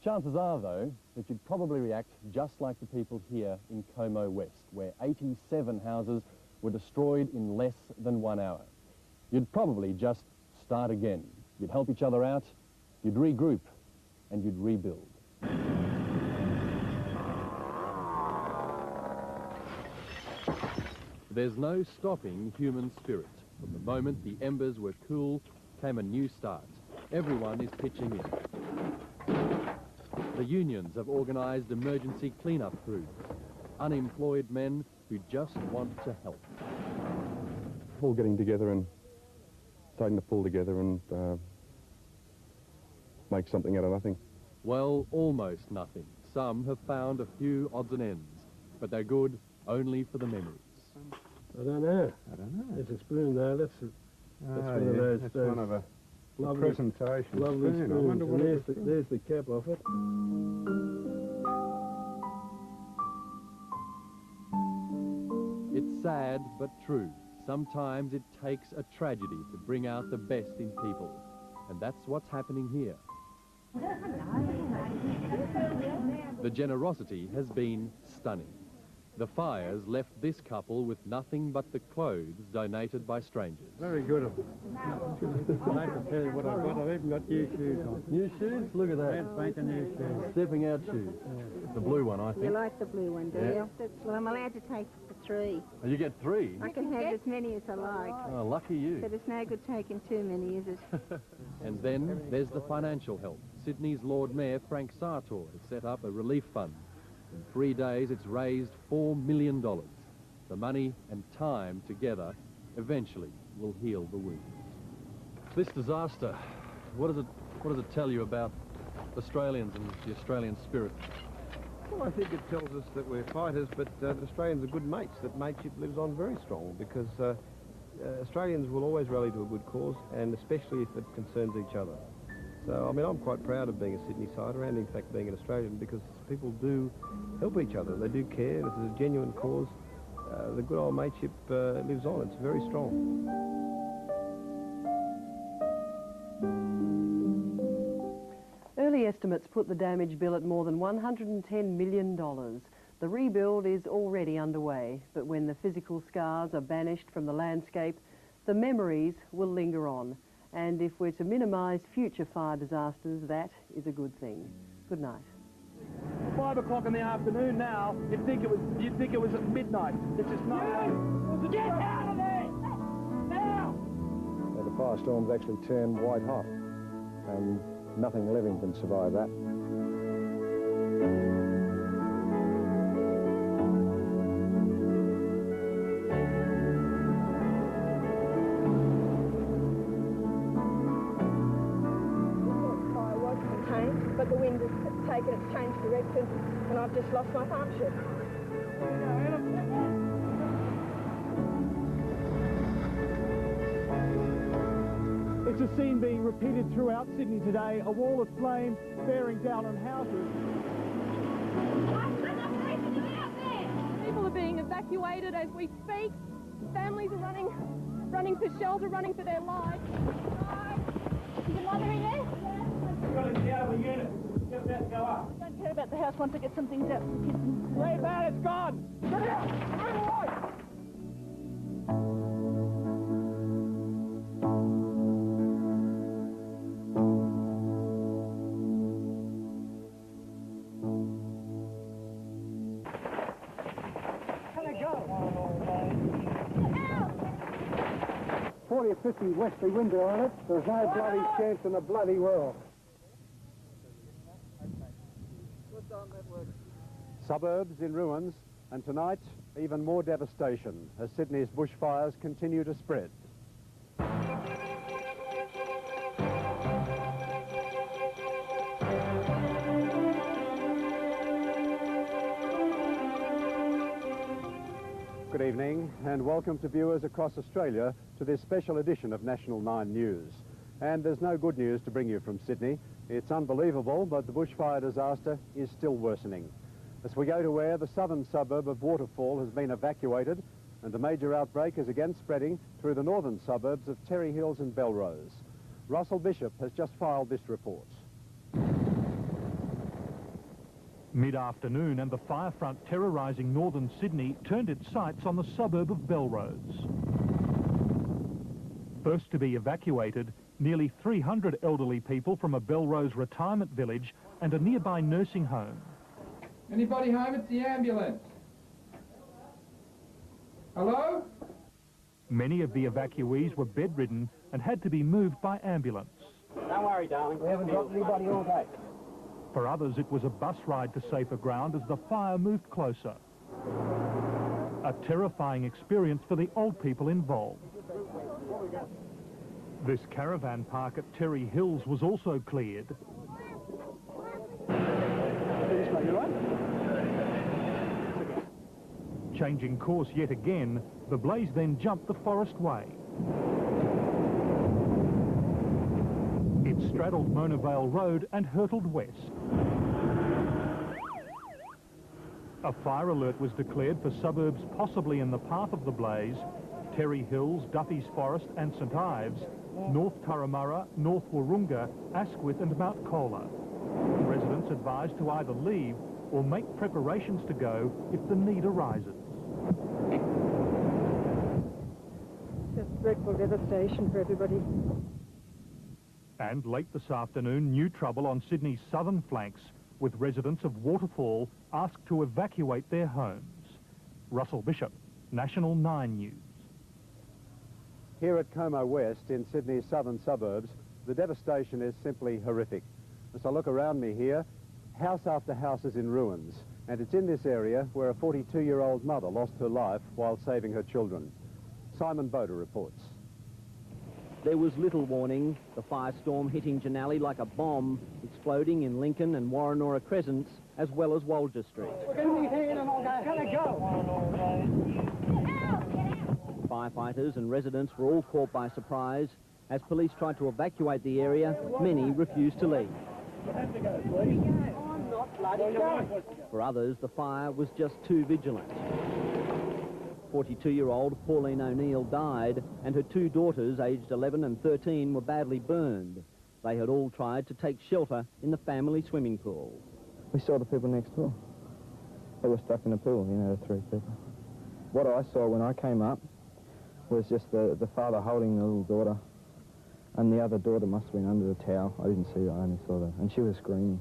Chances are, though, that you'd probably react just like the people here in Como West, where 87 houses were destroyed in less than 1 hour. You'd probably just start again. You'd help each other out, you'd regroup, and you'd rebuild. There's no stopping human spirit. From the moment the embers were cool, came a new start. Everyone is pitching in. The unions have organised emergency clean-up crews. Unemployed men who just want to help. All getting together and starting to pull together and make something out of nothing. Well, almost nothing. Some have found a few odds and ends, but they're good only for the memories. I don't know. There's a spoon there. That's one of those. That's one of a lovely presentation Lovely spoon. spoons. I wonder what There's the cap off it. It's sad but true. Sometimes it takes a tragedy to bring out the best in people. And that's what's happening here. The generosity has been stunning. The fires left this couple with nothing but the clothes donated by strangers. Very good of them. I can tell you what I've got. I've even got new shoes on. New shoes? Look at that. Spanking new shoes. Stepping out shoes. The blue one, I think. You like the blue one, do you? Well, I'm allowed to take the 3. Oh, you get 3? I can have as many as I like. Oh, lucky you. But it's no good taking too many, is it? And then there's the financial help. Sydney's Lord Mayor, Frank Sartor, has set up a relief fund. In 3 days, it's raised $4 million. The money and time together eventually will heal the wounds. This disaster, what does it tell you about Australians and the Australian spirit? Well, I think it tells us that we're fighters, but that Australians are good mates, that mateship lives on very strong, because Australians will always rally to a good cause, and especially if it concerns each other. So, I mean, I'm quite proud of being a Sydney-sider and, in fact, being an Australian, because people do help each other. They do care. This is a genuine cause. The good old mateship lives on. It's very strong. Early estimates put the damage bill at more than $110 million. The rebuild is already underway, but when the physical scars are banished from the landscape, the memories will linger on. And if we're to minimise future fire disasters, that is a good thing. Good night. 5 o'clock in the afternoon now. You'd think it was at midnight. This is not. Get out of there! Now! The firestorm's actually turned white hot, and nothing living can survive that. But the wind is overtaken, it's changed direction, and I've just lost my partnership. It's a scene being repeated throughout Sydney today, a wall of flame bearing down on houses. People are being evacuated as we speak. Families are running for shelter, running for their lives. Is your mother in there? We've got to get out of the unit. Just about to go up. I don't care about the house once I get some things out for the kids. Way bad, it's gone. Get out! Move away! Can I go? 40 or 50 westerly wind on it. There's no bloody chance in the bloody world. Suburbs in ruins, and tonight, even more devastation as Sydney's bushfires continue to spread. Good evening, and welcome to viewers across Australia to this special edition of National 9 News. And there's no good news to bring you from Sydney. It's unbelievable, but the bushfire disaster is still worsening. As we go to where the southern suburb of Waterfall has been evacuated, and the major outbreak is again spreading through the northern suburbs of Terry Hills and Belrose. Russell Bishop has just filed this report. Mid-afternoon and the fire front terrorising northern Sydney turned its sights on the suburb of Belrose. First to be evacuated, nearly 300 elderly people from a Belrose retirement village and a nearby nursing home. Anybody home? It's the ambulance. Hello? Many of the evacuees were bedridden and had to be moved by ambulance. Don't worry, darling. We haven't got anybody all day. For others, it was a bus ride to safer ground as the fire moved closer. A terrifying experience for the old people involved. This caravan park at Terry Hills was also cleared. Changing course yet again, the blaze then jumped the Forest Way. It straddled Mona Vale Road and hurtled west. A fire alert was declared for suburbs possibly in the path of the blaze: Terry Hills, Duffy's Forest and St Ives, North Turramurra, North Wahroonga, Asquith and Mount Colah. Residents advised to either leave or make preparations to go if the need arises. Just dreadful devastation for everybody. And late this afternoon, new trouble on Sydney's southern flanks, with residents of Waterfall asked to evacuate their homes. Russell Bishop, National 9 News. Here at Como West in Sydney's southern suburbs, the devastation is simply horrific. As I look around me here, house after house is in ruins, and it's in this area where a 42-year-old mother lost her life while saving her children. Simon Boda reports. There was little warning. The firestorm hitting Janali like a bomb, exploding in Lincoln and Warrenora Crescents, as well as Walger Street. Firefighters and residents were all caught by surprise. As police tried to evacuate the area, many refused to leave. For others, the fire was just too vigilant. 42-year-old Pauline O'Neill died, and her two daughters, aged 11 and 13, were badly burned. They had all tried to take shelter in the family swimming pool. We saw the people next door. They were stuck in the pool, you know, the three people. What I saw when I came up was just the father holding the little daughter, and the other daughter must have been under the towel. I didn't see her, I only saw her, and she was screaming.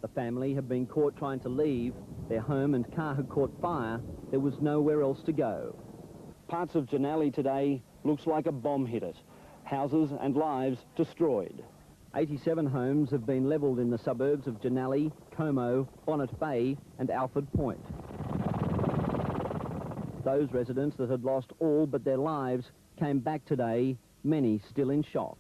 The family had been caught trying to leave. Their home and car had caught fire. There was nowhere else to go. Parts of Janali today looks like a bomb hit it. Houses and lives destroyed. 87 homes have been levelled in the suburbs of Janali, Como, Bonnet Bay and Alford Point. Those residents that had lost all but their lives came back today, many still in shock.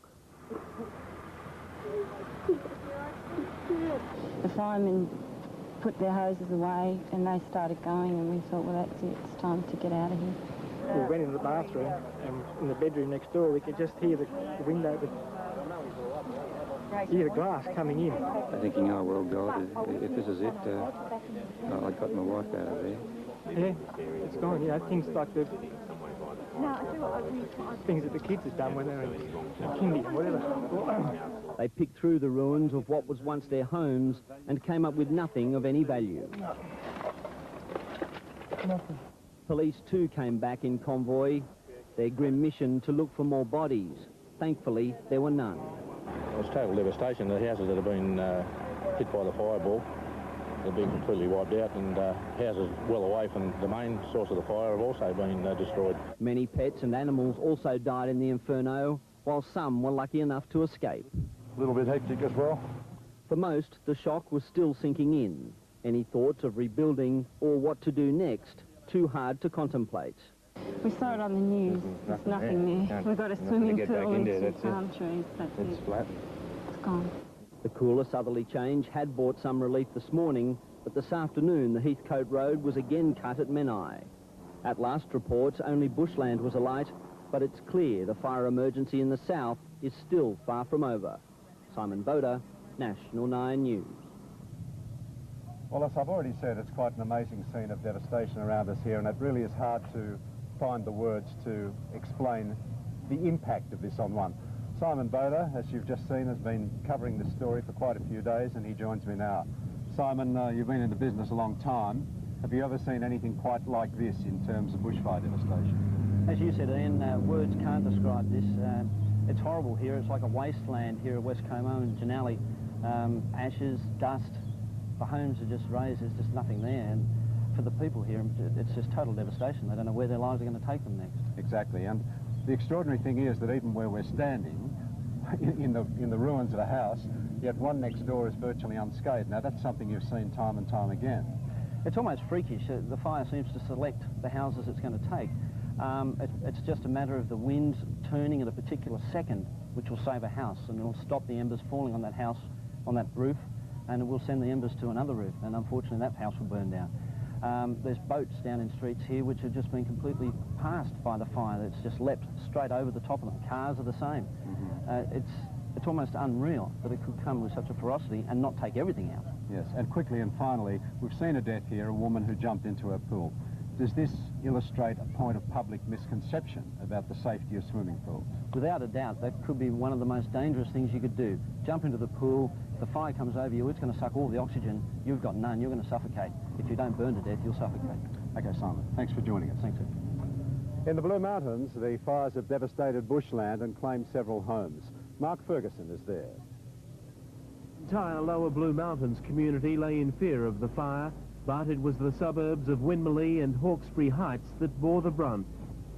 the firemen put their hoses away and they started going, and we thought, well, that's it, it's time to get out of here. We went into the bathroom, and in the bedroom next door, we could just hear the window, hear the glass coming in. Thinking, oh, well, God, if this is it, I got my wife out of there. Yeah, it's gone, you know, things like the things that the kids have done when they were in kindy, whatever. They picked through the ruins of what was once their homes and came up with nothing of any value. Nothing. Police too came back in convoy, their grim mission to look for more bodies. Thankfully, there were none. It was total devastation. The houses that have been hit by the fireball have been completely wiped out, and houses well away from the main source of the fire have also been destroyed. Many pets and animals also died in the inferno, while some were lucky enough to escape. A little bit hectic as well. For most, the shock was still sinking in. Any thoughts of rebuilding or what to do next, too hard to contemplate. We saw it on the news. There's nothing there. We've got a swimming pool and some palm trees. That's it. It's flat. It's gone. The cooler southerly change had brought some relief this morning, but this afternoon the Heathcote Road was again cut at Menai. At last reports, only bushland was alight, but it's clear the fire emergency in the south is still far from over. Simon Boda, National 9 News. Well, as I've already said, it's quite an amazing scene of devastation around us here, and it really is hard to find the words to explain the impact of this on one. Simon Boda, as you've just seen, has been covering this story for quite a few days, and he joins me now. Simon, you've been in the business a long time. Have you ever seen anything quite like this in terms of bushfire devastation? As you said, Ian, words can't describe this. It's horrible here. It's like a wasteland here at West Como and Janali. Ashes, dust. The homes are just razed. There's just nothing there. And for the people here, it's just total devastation. They don't know where their lives are going to take them next. Exactly. And the extraordinary thing is that even where we're standing, in the ruins of a house, yet one next door is virtually unscathed. Now, that's something you've seen time and time again. It's almost freakish. The fire seems to select the houses it's going to take. It's just a matter of the wind turning at a particular second, which will save a house, and it'll stop the embers falling on that house, on that roof, and it will send the embers to another roof, and unfortunately that house will burn down. There's boats down in streets here which have just been completely passed by the fire. It's just leapt straight over the top of them. Cars are the same. It's almost unreal that it could come with such a ferocity and not take everything out. Yes, and quickly and finally, we've seen a death here, a woman who jumped into her pool. Does this illustrate a point of public misconception about the safety of swimming pools? Without a doubt, that could be one of the most dangerous things you could do. Jump into the pool, the fire comes over you, it's going to suck all the oxygen, you've got none, you're going to suffocate. If you don't burn to death, you'll suffocate. Okay, Simon, thanks for joining us. Thanks, sir. In the Blue Mountains, the fires have devastated bushland and claimed several homes. Mark Ferguson is there. The entire lower Blue Mountains community lay in fear of the fire, but it was the suburbs of Winmalee and Hawkesbury Heights that bore the brunt.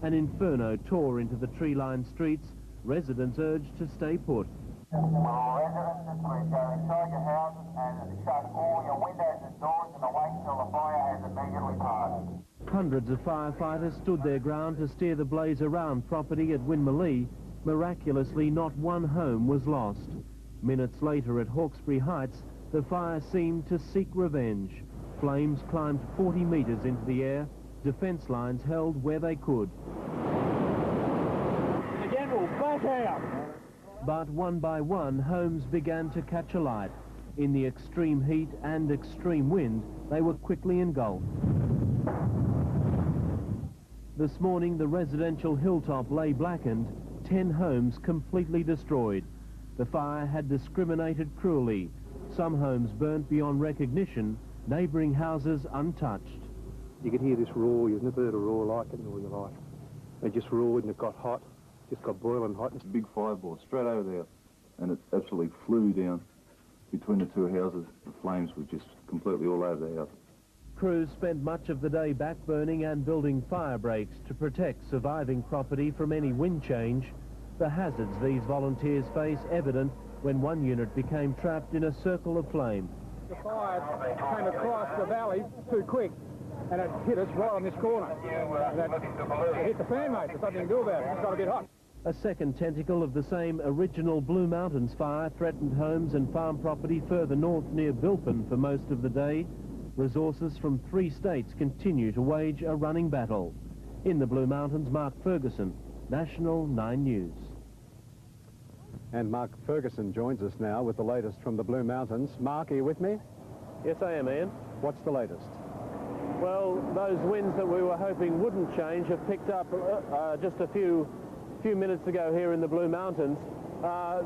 An inferno tore into the tree-lined streets. Residents urged to stay put. Residents, go inside your houses and shut all your windows and doors and wait till the fire has immediately passed. Hundreds of firefighters stood their ground to steer the blaze around property at Winmalee. Miraculously, not one home was lost. Minutes later at Hawkesbury Heights, the fire seemed to seek revenge. Flames climbed 40 metres into the air. Defence lines held where they could. General, back out! But one by one, homes began to catch alight. In the extreme heat and extreme wind, they were quickly engulfed. This morning, the residential hilltop lay blackened, 10 homes completely destroyed. The fire had discriminated cruelly. Some homes burnt beyond recognition, neighbouring houses untouched. You could hear this roar. You've never heard a roar like it in all your life. It just roared and it got hot. Just got boiling hot. It's a big fireball straight over there, and it absolutely flew down between the two houses. The flames were just completely all over the house. Crews spent much of the day backburning and building fire breaks to protect surviving property from any wind change. The hazards these volunteers face evident when one unit became trapped in a circle of flame. The fire came across the valley too quick, and it hit us right on this corner. It hit the fan, mate. There's nothing to do about it. It's got a bit hot. A second tentacle of the same original Blue Mountains fire threatened homes and farm property further north near Bilpin for most of the day. Resources from 3 states continue to wage a running battle. In the Blue Mountains, Mark Ferguson, National 9 News. And Mark Ferguson joins us now with the latest from the Blue Mountains. Mark, are you with me? Yes, I am, Ian. What's the latest? Well, those winds that we were hoping wouldn't change have picked up just a few minutes ago here in the Blue Mountains.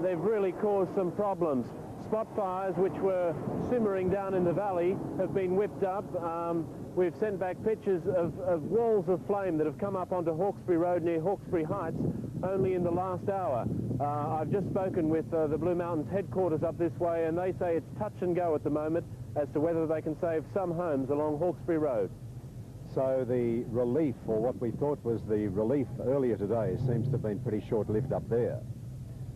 They've really caused some problems. Spot fires, which were simmering down in the valley, have been whipped up. We've sent back pictures of walls of flame that have come up onto Hawkesbury Road near Hawkesbury Heights only in the last hour. I've just spoken with the Blue Mountains headquarters up this way, and they say it's touch and go at the moment as to whether they can save some homes along Hawkesbury Road. So the relief, or what we thought was the relief earlier today, seems to have been pretty short-lived up there.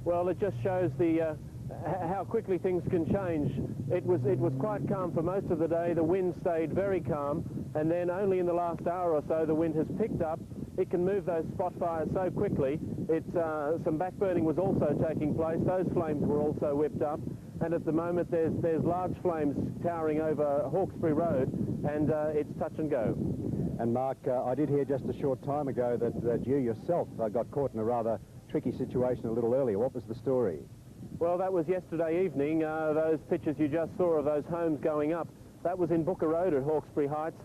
Well, it just shows the how quickly things can change. It was quite calm for most of the day. The wind stayed very calm, and then only in the last hour or so the wind has picked up. It can move those spot fires so quickly. Some backburning was also taking place. Those flames were also whipped up, and at the moment there's large flames towering over Hawkesbury Road, and it's touch and go. And Mark, I did hear just a short time ago that you yourself got caught in a rather tricky situation a little earlier. What was the story? Well, that was yesterday evening. Those pictures you just saw of those homes going up, that was in Booker Road at Hawkesbury Heights.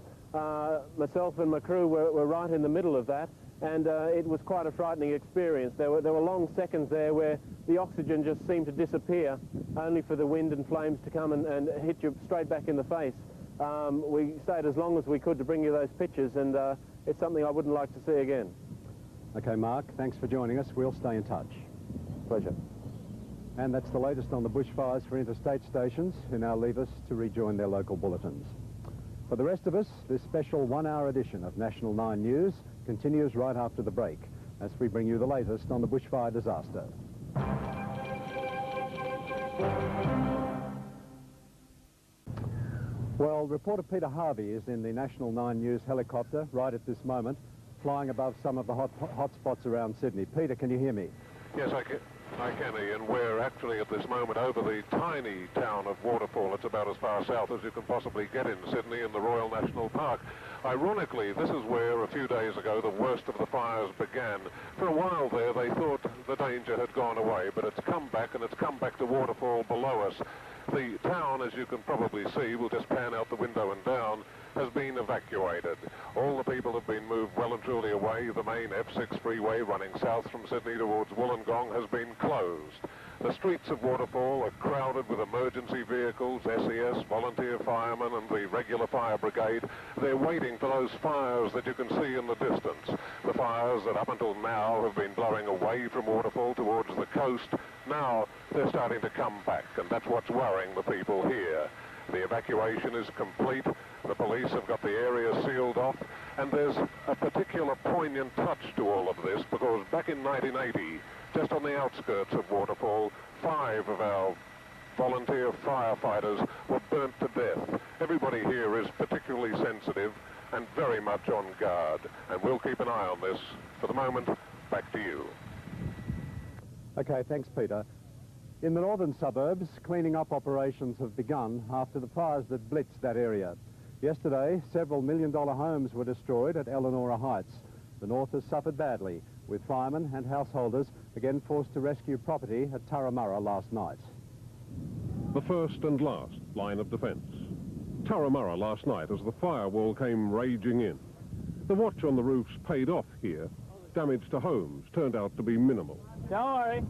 Myself and my crew were right in the middle of that, and it was quite a frightening experience. There were long seconds there where the oxygen just seemed to disappear, only for the wind and flames to come and hit you straight back in the face. We stayed as long as we could to bring you those pictures, and it's something I wouldn't like to see again. Okay, Mark, thanks for joining us. We'll stay in touch. Pleasure. And that's the latest on the bushfires for interstate stations, who now leave us to rejoin their local bulletins. For the rest of us, this special 1-hour edition of National 9 News continues right after the break, as we bring you the latest on the bushfire disaster. Well, reporter Peter Harvey is in the National 9 News helicopter right at this moment, flying above some of the hot spots around Sydney. Peter, can you hear me? Yes, I can, Ian. We're actually at this moment over the tiny town of Waterfall. It's about as far south as you can possibly get in Sydney, in the Royal National Park. Ironically, this is where a few days ago the worst of the fires began. For a while there they thought the danger had gone away, but it's come back, and it's come back to Waterfall below us. The town, as you can probably see, we'll just pan out the window and down, has been evacuated. All the people have been moved well and truly away. The main F6 freeway running south from Sydney towards Wollongong has been closed. The streets of Waterfall are crowded with emergency vehicles, SES, volunteer firemen and the regular fire brigade. They're waiting for those fires that you can see in the distance. The fires that up until now have been blowing away from Waterfall towards the coast, now they're starting to come back, and that's what's worrying the people here. The evacuation is complete. The police have got the area sealed off, and there's a particular poignant touch to all of this, because back in 1980, just on the outskirts of Waterfall, 5 of our volunteer firefighters were burnt to death. Everybody here is particularly sensitive and very much on guard, and we'll keep an eye on this. For the moment, back to you. Okay, thanks, Peter. In the northern suburbs, cleaning up operations have begun after the fires that blitzed that area. Yesterday, several million-dollar homes were destroyed at Eleanor Heights. The north has suffered badly, with firemen and householders again forced to rescue property at Turramurra last night. The first and last line of defence. Turramurra last night as the firewall came raging in. The watch on the roofs paid off here. Damage to homes turned out to be minimal. Don't worry.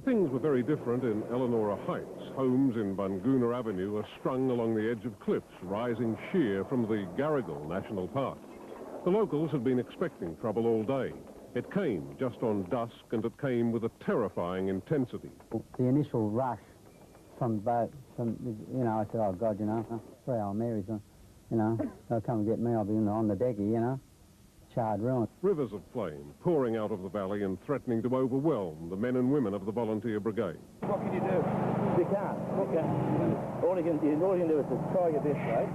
Things were very different in Eleanor Heights. Homes in Bungoona Avenue are strung along the edge of cliffs rising sheer from the Garrigal National Park. The locals had been expecting trouble all day. It came just on dusk, and it came with a terrifying intensity. The initial rush from the boat, I said, oh God, 3 Old Marys, they'll come and get me, I'll be on the decky, charred ruin. Rivers of flame pouring out of the valley and threatening to overwhelm the men and women of the volunteer brigade. What can you do? You can't. Okay. All you can do is to try your best, right?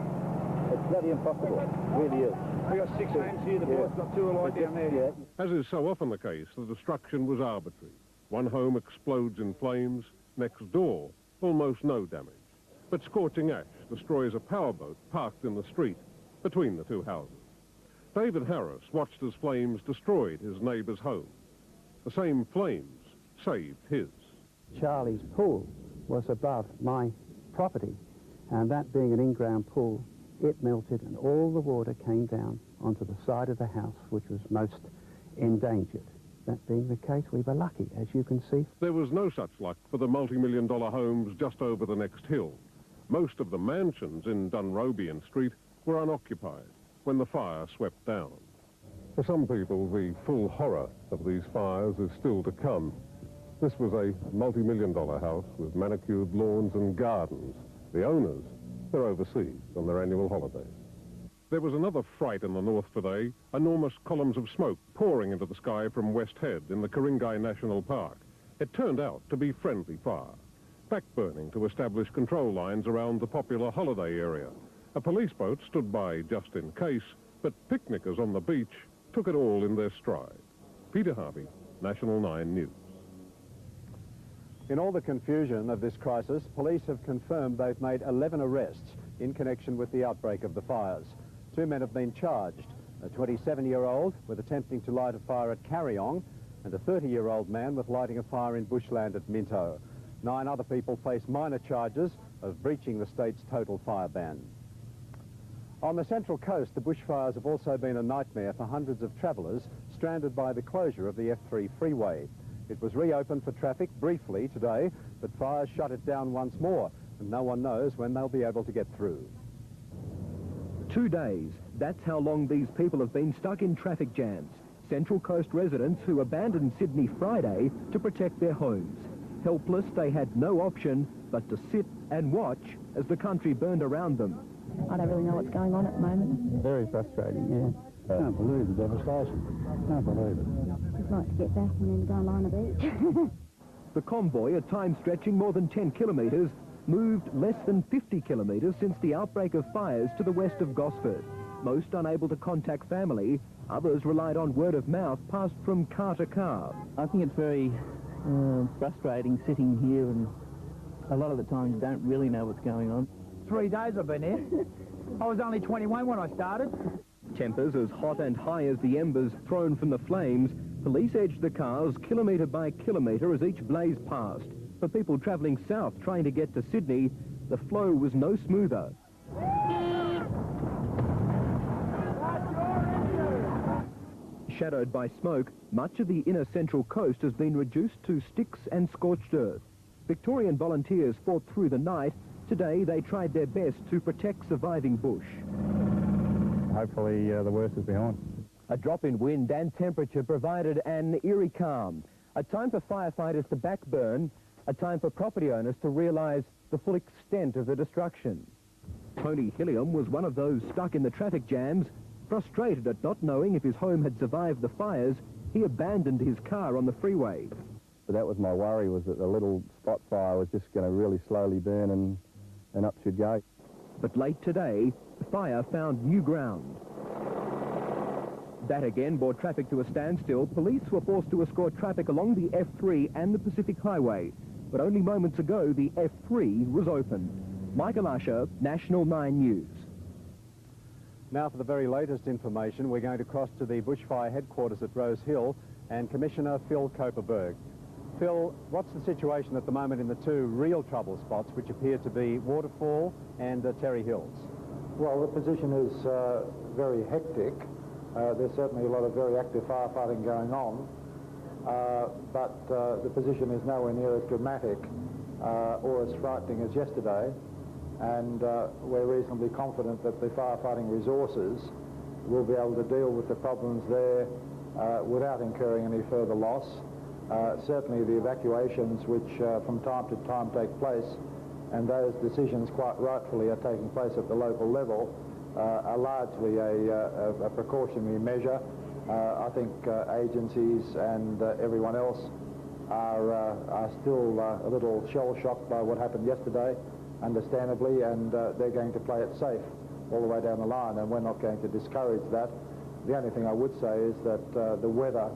It's bloody impossible. It really is. We got 6 homes here, the boys got 2 alive down there. As is so often the case, the destruction was arbitrary. One home explodes in flames, next door, almost no damage. But scorching ash destroys a powerboat parked in the street between the 2 houses. David Harris watched as flames destroyed his neighbour's home. The same flames saved his. Charlie's pool was above my property, and that being an in-ground pool, it melted and all the water came down onto the side of the house, which was most endangered. That being the case, we were lucky, as you can see. There was no such luck for the multi-million-dollar homes just over the next hill. Most of the mansions in Dunrobian Street were unoccupied when the fire swept down. For some people, the full horror of these fires is still to come. This was a multi-million-dollar house with manicured lawns and gardens. The owners, they're overseas on their annual holidays. There was another fright in the north today, enormous columns of smoke pouring into the sky from West Head in the Ku-ring-gai National Park. It turned out to be friendly fire, backburning to establish control lines around the popular holiday area. A police boat stood by just in case, but picnickers on the beach took it all in their stride. Peter Harvey, National 9 News. In all the confusion of this crisis, police have confirmed they've made 11 arrests in connection with the outbreak of the fires. 2 men have been charged, a 27-year-old with attempting to light a fire at Carryong and a 30-year-old man with lighting a fire in bushland at Minto. 9 other people face minor charges of breaching the state's total fire ban. On the Central Coast, the bushfires have also been a nightmare for hundreds of travellers stranded by the closure of the F3 freeway. It was reopened for traffic briefly today, but fires shut it down once more, and no one knows when they'll be able to get through. 2 days. That's how long these people have been stuck in traffic jams. Central Coast residents who abandoned Sydney Friday to protect their homes. Helpless, they had no option but to sit and watch as the country burned around them. I don't really know what's going on at the moment. Very frustrating, yeah. Can't believe the devastation. Can't believe it. I'd like to get back and then go and lie on the beach. The convoy, at times stretching more than 10 kilometres, moved less than 50 kilometres since the outbreak of fires to the west of Gosford. Most unable to contact family, others relied on word of mouth passed from car to car. I think it's very frustrating sitting here, and a lot of the times you don't really know what's going on. 3 days I've been here. I was only 21 when I started. Tempers as hot and high as the embers thrown from the flames, police edged the cars kilometre by kilometre as each blaze passed. For people travelling south trying to get to Sydney, the flow was no smoother. Shadowed by smoke, much of the inner Central Coast has been reduced to sticks and scorched earth. Victorian volunteers fought through the night. Today they tried their best to protect surviving bush. Hopefully the worst is behind. A drop in wind and temperature provided an eerie calm. A time for firefighters to backburn, a time for property owners to realise the full extent of the destruction. Tony Hilliam was one of those stuck in the traffic jams. Frustrated at not knowing if his home had survived the fires, he abandoned his car on the freeway. But that was my worry, was that the little spot fire was just going to really slowly burn and up should go. But late today, the fire found new ground. That again brought traffic to a standstill. Police were forced to escort traffic along the F3 and the Pacific Highway. But only moments ago, the F3 was open. Michael Usher, National 9 News. Now for the very latest information, we're going to cross to the bushfire headquarters at Rose Hill and Commissioner Phil Koperberg. Phil, what's the situation at the moment in the 2 real trouble spots, which appear to be Waterfall and Terry Hills? Well, the position is very hectic. There's certainly a lot of very active firefighting going on, but the position is nowhere near as dramatic or as frightening as yesterday, and we're reasonably confident that the firefighting resources will be able to deal with the problems there without incurring any further loss. Certainly the evacuations which from time to time take place, and those decisions quite rightfully are taking place at the local level, are largely a precautionary measure. I think agencies and everyone else are still a little shell-shocked by what happened yesterday, understandably, and they're going to play it safe all the way down the line, and we're not going to discourage that. The only thing I would say is that the weather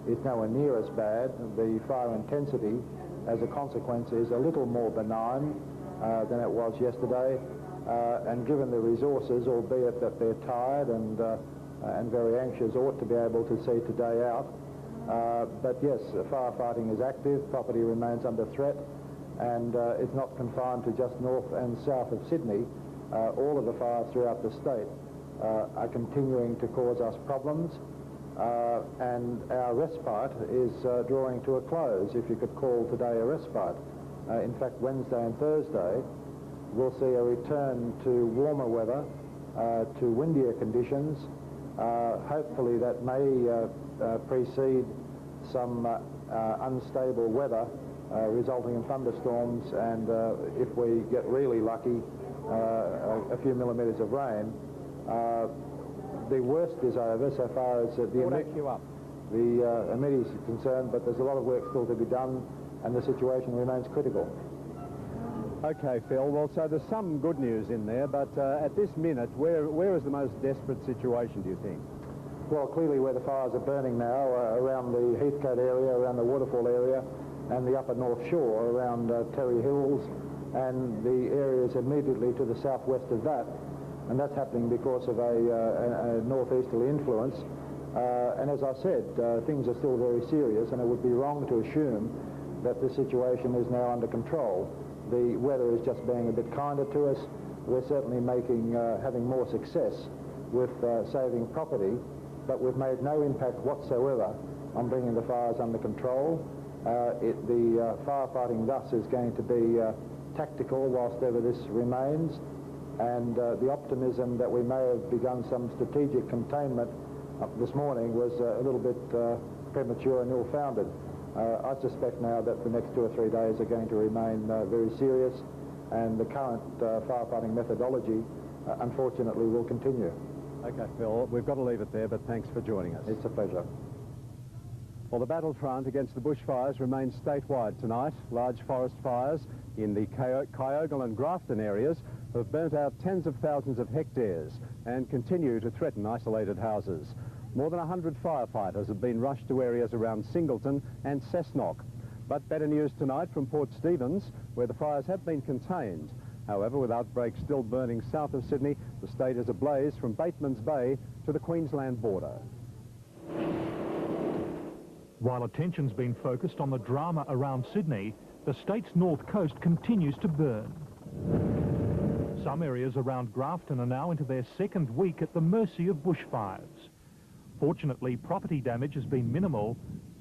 is nowhere near as bad. The fire intensity, as a consequence, is a little more benign than it was yesterday, and given the resources, albeit that they're tired and very anxious, ought to be able to see today out. But yes, firefighting is active, property remains under threat, and it's not confined to just north and south of Sydney. All of the fires throughout the state are continuing to cause us problems, and our respite is drawing to a close, if you could call today a respite. In fact, Wednesday and Thursday we'll see a return to warmer weather, to windier conditions. Hopefully that may precede some unstable weather resulting in thunderstorms, and if we get really lucky, a few millimetres of rain. The worst is over so far as the immediate is concerned, but there's a lot of work still to be done, and the situation remains critical. Okay, Phil, well, so there's some good news in there, but at this minute, where is the most desperate situation, do you think? Well, clearly where the fires are burning now, around the Heathcote area, around the Waterfall area, and the upper North Shore, around Terry Hills, and the areas immediately to the southwest of that. And that's happening because of a northeasterly influence. And as I said, things are still very serious, and it would be wrong to assume that the situation is now under control. The weather is just being a bit kinder to us. We're certainly having more success with saving property, but we've made no impact whatsoever on bringing the fires under control. The firefighting thus is going to be tactical whilst ever this remains, and the optimism that we may have begun some strategic containment this morning was a little bit premature and ill-founded. I suspect now that the next 2 or 3 days are going to remain very serious, and the current firefighting methodology, unfortunately, will continue. Okay, Phil, we've got to leave it there, but thanks for joining us. It's a pleasure. Well, the battlefront against the bushfires remains statewide tonight. Large forest fires in the Kyogle and Grafton areas have burnt out tens of thousands of hectares and continue to threaten isolated houses. More than 100 firefighters have been rushed to areas around Singleton and Cessnock. But better news tonight from Port Stephens, where the fires have been contained. However, with outbreaks still burning south of Sydney, the state is ablaze from Bateman's Bay to the Queensland border. While attention's been focused on the drama around Sydney, the state's north coast continues to burn. Some areas around Grafton are now into their second week at the mercy of bushfires. Fortunately, property damage has been minimal.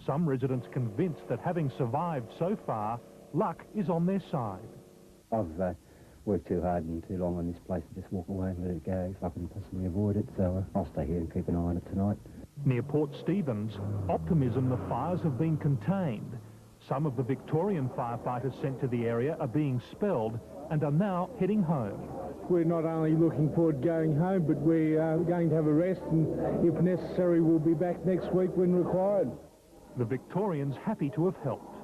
Some residents convinced that having survived so far, luck is on their side. I've worked too hard and too long on this place to just walk away and let it go if I can possibly avoid it, so I'll stay here and keep an eye on it tonight. Near Port Stephens, optimism the fires have been contained. Some of the Victorian firefighters sent to the area are being spelled and are now heading home. We're not only looking forward to going home, but we're going to have a rest, and if necessary, we'll be back next week when required. The Victorians happy to have helped.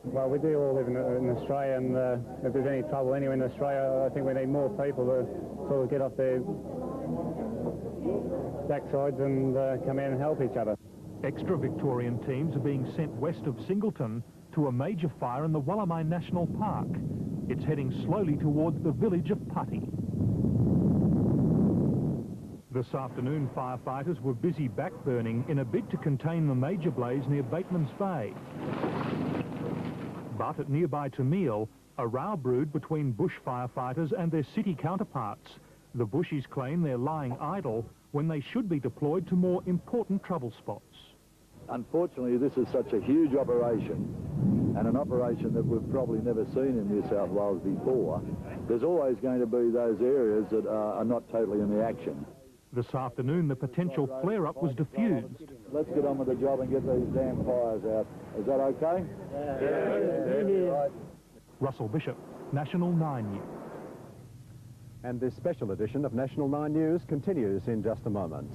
Well, we do all live in Australia, and if there's any trouble anywhere in Australia, I think we need more people to sort of get off their backsides and come in and help each other. Extra Victorian teams are being sent west of Singleton to a major fire in the Wallamine National Park. It's heading slowly towards the village of Putty. This afternoon, firefighters were busy backburning in a bid to contain the major blaze near Bateman's Bay. But at nearby Tamil, a row brewed between bush firefighters and their city counterparts. The bushies claim they're lying idle when they should be deployed to more important trouble spots. Unfortunately, this is such a huge operation, and an operation that we've probably never seen in New South Wales before. There's always going to be those areas that are not totally in the action. This afternoon, the potential flare-up was diffused. Let's get on with the job and get these damn fires out. Is that okay? Yeah. Russell Bishop, National 9 News. And this special edition of National 9 News continues in just a moment.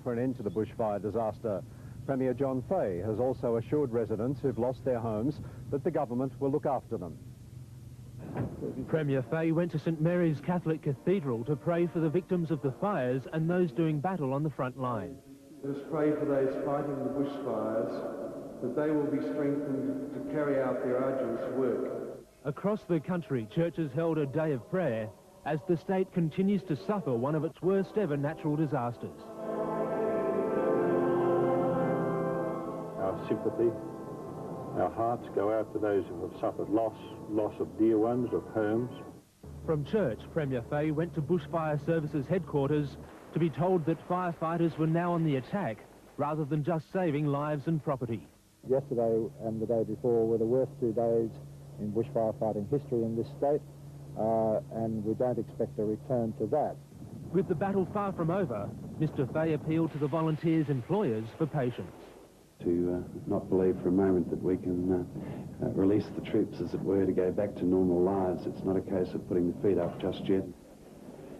For an end to the bushfire disaster, Premier John Fahey has also assured residents who've lost their homes that the government will look after them. Premier Fahey went to St Mary's Catholic Cathedral to pray for the victims of the fires and those doing battle on the front line. Let us pray for those fighting the bushfires, that they will be strengthened to carry out their arduous work. Across the country, churches held a day of prayer as the state continues to suffer one of its worst ever natural disasters. Our sympathy, our hearts go out to those who have suffered loss of dear ones, of homes. From church, Premier Fahey went to Bushfire Services headquarters to be told that firefighters were now on the attack rather than just saving lives and property. Yesterday and the day before were the worst 2 days in bushfire fighting history in this state, and we don't expect a return to that. With the battle far from over, Mr Fahey appealed to the volunteers' employers for patience. To not believe for a moment that we can release the troops, as it were, to go back to normal lives. It's not a case of putting the feet up just yet.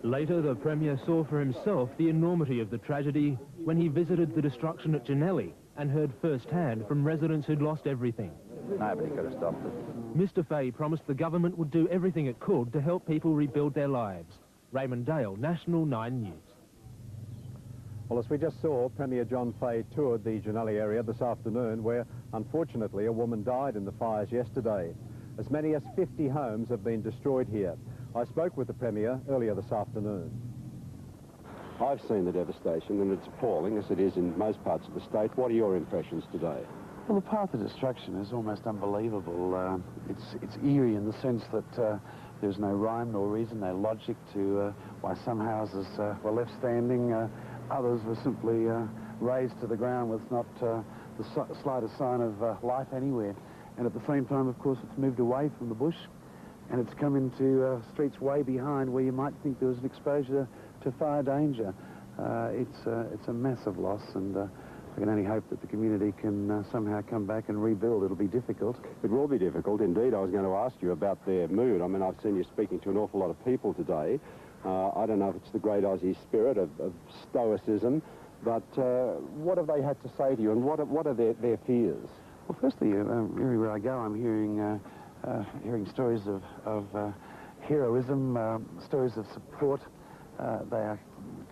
Later, the Premier saw for himself the enormity of the tragedy when he visited the destruction at Janelli and heard firsthand from residents who'd lost everything. Nobody could have stopped it. Mr Fahey promised the government would do everything it could to help people rebuild their lives. Raymond Dale, National 9 News. Well, as we just saw, Premier John Fahey toured the Janelli area this afternoon, where, unfortunately, a woman died in the fires yesterday. As many as 50 homes have been destroyed here. I spoke with the Premier earlier this afternoon. I've seen the devastation, and it's appalling, as it is in most parts of the state. What are your impressions today? Well, the path of destruction is almost unbelievable. It's eerie in the sense that there's no rhyme nor reason, no logic to why some houses were left standing, others were simply razed to the ground with not the slightest sign of life anywhere. And at the same time, of course, it's moved away from the bush, and it's come into streets way behind where you might think there was an exposure to fire danger. It's a massive loss, and I can only hope that the community can somehow come back and rebuild. It'll be difficult. It will be difficult, indeed. I was going to ask you about their mood. I mean, I've seen you speaking to an awful lot of people today. I don't know if it's the great Aussie spirit of stoicism, but what have they had to say to you, and what are their fears? Well, firstly, everywhere I go, I'm hearing stories of heroism, stories of support. They are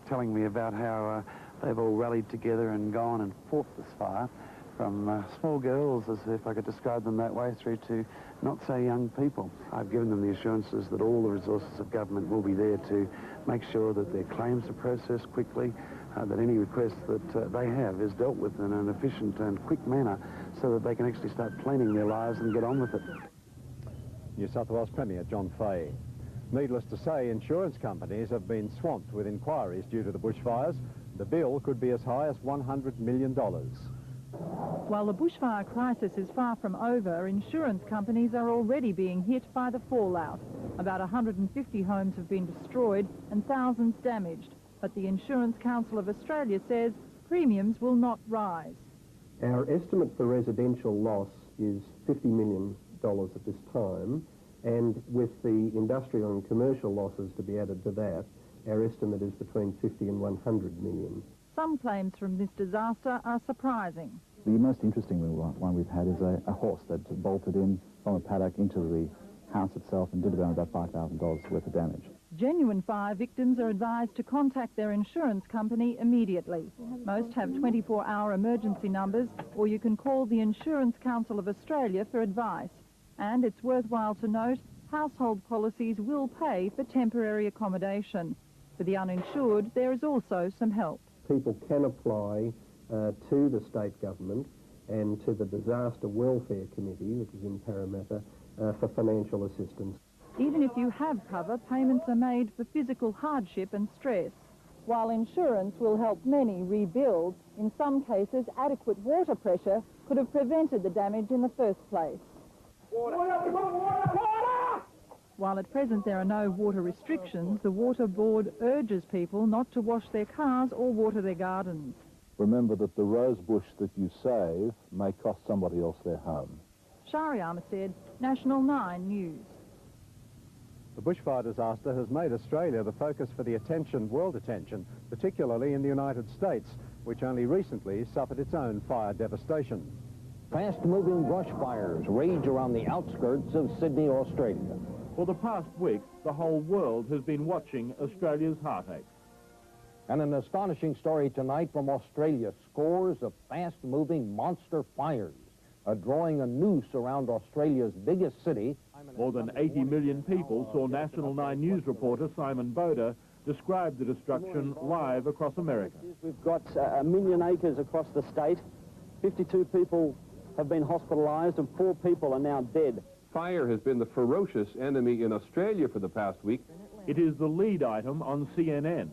telling me about how they've all rallied together and gone and fought this fire, from small girls, as if I could describe them that way, through to not so young people. I've given them the assurances that all the resources of government will be there to make sure that their claims are processed quickly, that any request that they have is dealt with in an efficient and quick manner so that they can actually start planning their lives and get on with it. New South Wales Premier John Fahey. Needless to say, insurance companies have been swamped with inquiries due to the bushfires. The bill could be as high as $100 million. While the bushfire crisis is far from over, insurance companies are already being hit by the fallout. About 150 homes have been destroyed and thousands damaged. But the Insurance Council of Australia says premiums will not rise. Our estimate for residential loss is $50 million at this time, and with the industrial and commercial losses to be added to that, our estimate is between 50 and 100 million. Some claims from this disaster are surprising. The most interesting one we've had is a horse that bolted in from a paddock into the house itself and did around about $5,000 worth of damage. Genuine fire victims are advised to contact their insurance company immediately. Most have 24-hour emergency numbers, or you can call the Insurance Council of Australia for advice. And it's worthwhile to note, household policies will pay for temporary accommodation. For the uninsured, there is also some help. People can apply to the state government and to the Disaster Welfare Committee, which is in Parramatta, for financial assistance. Even if you have cover, payments are made for physical hardship and stress. While insurance will help many rebuild, in some cases adequate water pressure could have prevented the damage in the first place. Water! Water! While at present there are no water restrictions, the Water Board urges people not to wash their cars or water their gardens. Remember that the rose bush that you save may cost somebody else their home. Shari Armistead, National 9 News. The bushfire disaster has made Australia the focus for the world attention, particularly in the United States. which only recently suffered its own fire devastation. Fast-moving brush fires rage around the outskirts of Sydney, Australia. For the past week, the whole world has been watching Australia's heartache. And an astonishing story tonight from Australia. Scores of fast-moving monster fires are drawing a noose around Australia's biggest city. More than 80 million people saw National 9 News reporter Simon Boda describe the destruction live across America. We've got 1 million acres across the state. 52 people have been hospitalised and 4 people are now dead. Fire has been the ferocious enemy in Australia for the past week. It is the lead item on CNN.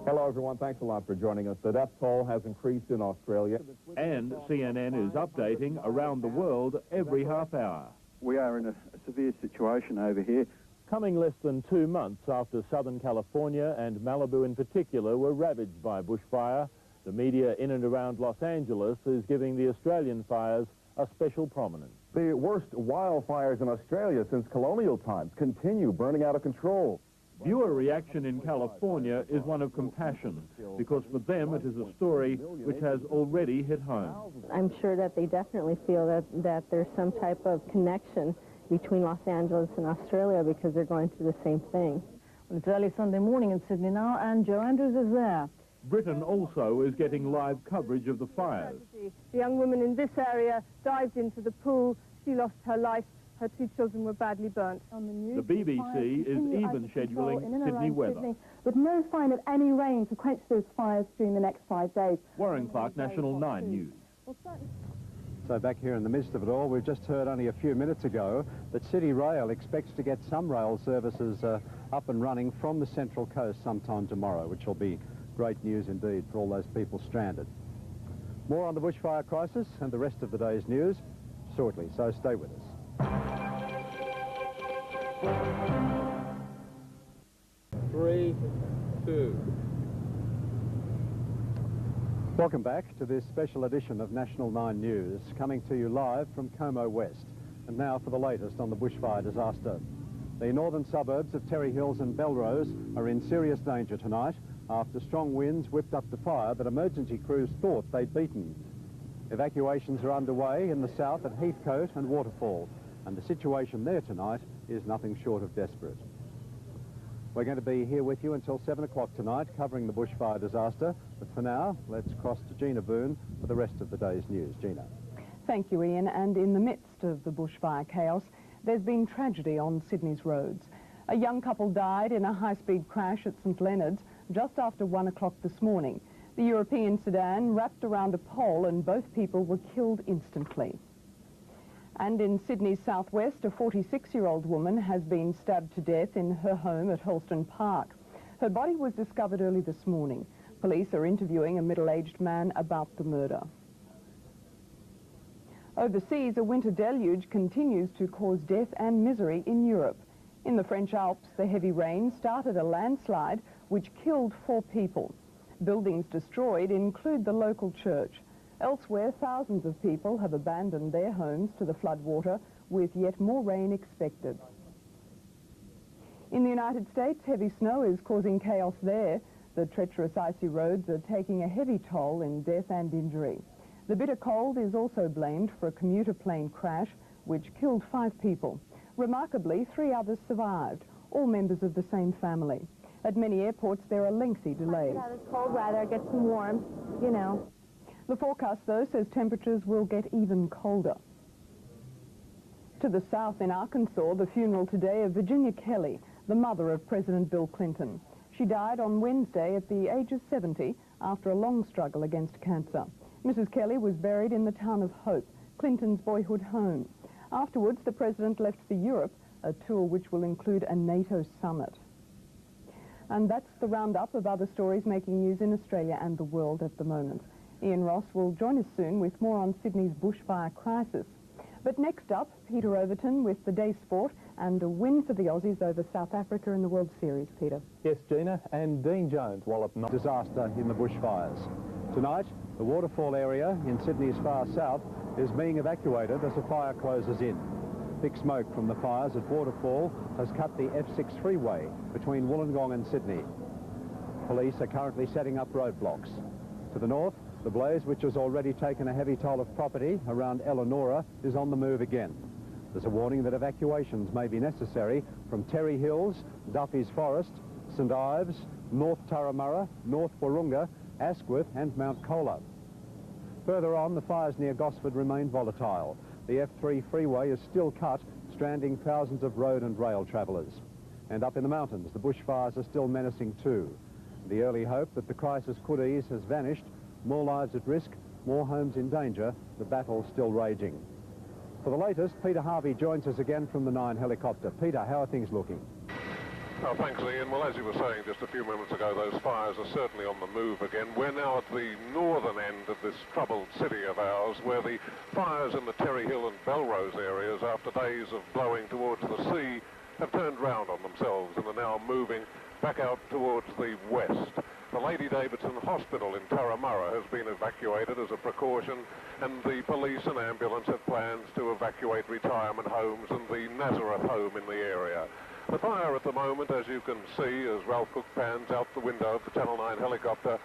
Hello, everyone. Thanks a lot for joining us. The death toll has increased in Australia. And CNN is updating around the world every half hour. We are in a severe situation over here. Coming less than 2 months after Southern California and Malibu in particular were ravaged by bushfire, the media in and around Los Angeles is giving the Australian fires a special prominence. The worst wildfires in Australia since colonial times continue burning out of control. Viewer reaction in California is one of compassion, because for them it is a story which has already hit home. I'm sure that they definitely feel that there's some type of connection between Los Angeles and Australia because they're going through the same thing. Well, it's early Sunday morning in Sydney now, and Joe Andrews is there. Britain also is getting live coverage of the fires. The young woman in this area dived into the pool. She lost her life. Her 2 children were badly burnt. On the news, the BBC is even scheduling Sydney weather. Sydney, with no sign of any rain to quench those fires during the next 5 days. Warren Clark, National 9 News. So back here in the midst of it all, we've just heard only a few minutes ago that City Rail expects to get some rail services up and running from the Central Coast sometime tomorrow, which will be great news indeed for all those people stranded. More on the bushfire crisis and the rest of the day's news shortly, so stay with us. 3, 2. Welcome back to this special edition of National 9 News, coming to you live from Como West. And now for the latest on the bushfire disaster. The northern suburbs of Terry Hills and Belrose are in serious danger tonight after strong winds whipped up the fire that emergency crews thought they'd beaten. Evacuations are underway in the south at Heathcote and Waterfall, and the situation there tonight is nothing short of desperate. We're going to be here with you until 7 o'clock tonight, covering the bushfire disaster. But for now, let's cross to Gina Boone for the rest of the day's news. Gina. Thank you, Ian. And in the midst of the bushfire chaos, there's been tragedy on Sydney's roads. A young couple died in a high-speed crash at St Leonard's just after 1 o'clock this morning. The European sedan wrapped around a pole and both people were killed instantly. And in Sydney's southwest, a 46-year-old woman has been stabbed to death in her home at Holston Park. Her body was discovered early this morning. Police are interviewing a middle-aged man about the murder. Overseas, a winter deluge continues to cause death and misery in Europe. In the French Alps, the heavy rain started a landslide which killed 4 people. Buildings destroyed include the local church. Elsewhere, thousands of people have abandoned their homes to the floodwater, with yet more rain expected. In the United States, heavy snow is causing chaos there. The treacherous icy roads are taking a heavy toll in death and injury. The bitter cold is also blamed for a commuter plane crash which killed 5 people. Remarkably, 3 others survived, all members of the same family. At many airports, there are lengthy delays. Get out of this cold weather, get some warmth, you know. The forecast, though, says temperatures will get even colder. To the south in Arkansas, the funeral today of Virginia Kelly, the mother of President Bill Clinton. She died on Wednesday at the age of 70 after a long struggle against cancer. Mrs. Kelly was buried in the town of Hope, Clinton's boyhood home. Afterwards, the president left for Europe, a tour which will include a NATO summit. And that's the roundup of other stories making news in Australia and the world at the moment. Ian Ross will join us soon with more on Sydney's bushfire crisis. But next up, Peter Overton with the day's sport and a win for the Aussies over South Africa in the World Series. Peter. Yes, Gina, and Dean Jones walloped disaster in the bushfires. Tonight, the waterfall area in Sydney's far south is being evacuated as the fire closes in. Thick smoke from the fires at Waterfall has cut the F6 freeway between Wollongong and Sydney. Police are currently setting up roadblocks. To the north, the blaze, which has already taken a heavy toll of property around Eleonora, is on the move again. There's a warning that evacuations may be necessary from Terry Hills, Duffy's Forest, St Ives, North Turramurra, North Wahroonga, Asquith and Mount Colah. Further on, the fires near Gosford remain volatile. The F3 freeway is still cut, stranding thousands of road and rail travellers. And up in the mountains, the bushfires are still menacing too. The early hope that the crisis could ease has vanished. More lives at risk, more homes in danger, the battle still raging. For the latest, Peter Harvey joins us again from the 9 helicopter. Peter, how are things looking? Oh, thanks, Ian. Well, as you were saying just a few moments ago, those fires are certainly on the move again. We're now at the northern end of this troubled city of ours, where the fires in the Terry Hill and Belrose areas, after days of blowing towards the sea, have turned round on themselves and are now moving back out towards the west. The Lady Davidson Hospital in Turramurra has been evacuated as a precaution, and the police and ambulance have plans to evacuate retirement homes and the Nazareth home in the area. The fire at the moment, as you can see, as Ralph Cook pans out the window of the Channel 9 helicopter,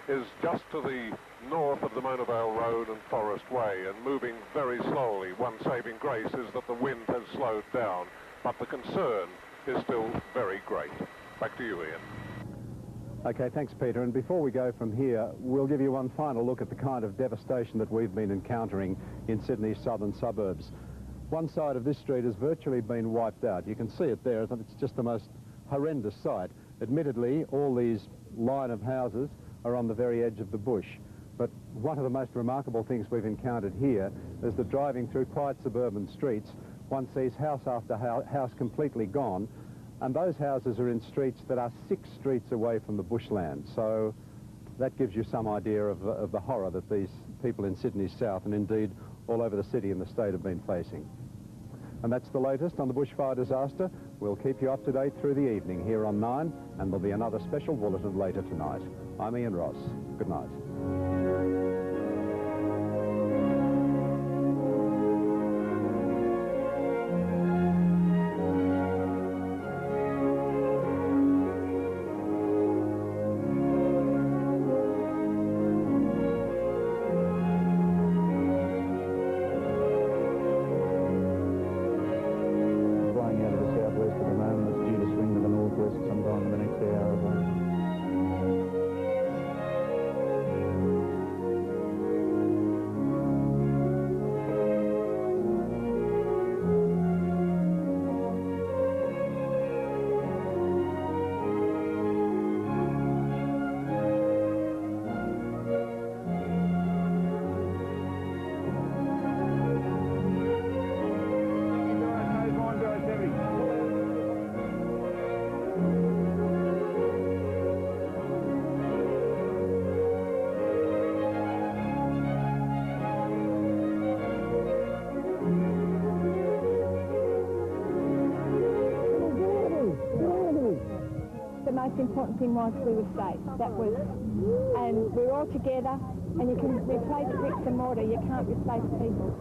is just to the north of the Mona Vale Road and Forest Way, and moving very slowly. One saving grace is that the wind has slowed down, but the concern is still very great. Back to you, Ian. Okay, thanks, Peter. And before we go from here, we'll give you one final look at the kind of devastation that we've been encountering in Sydney's southern suburbs. One side of this street has virtually been wiped out. You can see it there. It's just the most horrendous sight. Admittedly, all these line of houses are on the very edge of the bush. But one of the most remarkable things we've encountered here is that driving through quiet suburban streets, one sees house after house completely gone, and those houses are in streets that are 6 streets away from the bushland. So that gives you some idea of the horror that these people in Sydney's south, and indeed all over the city and the state, have been facing. And that's the latest on the bushfire disaster. We'll keep you up to date through the evening here on 9, and there'll be another special bulletin later tonight. I'm Ian Ross. Good night. The most important thing was we were safe. That was, and we're all together, and you can replace bricks and mortar. You can't replace people.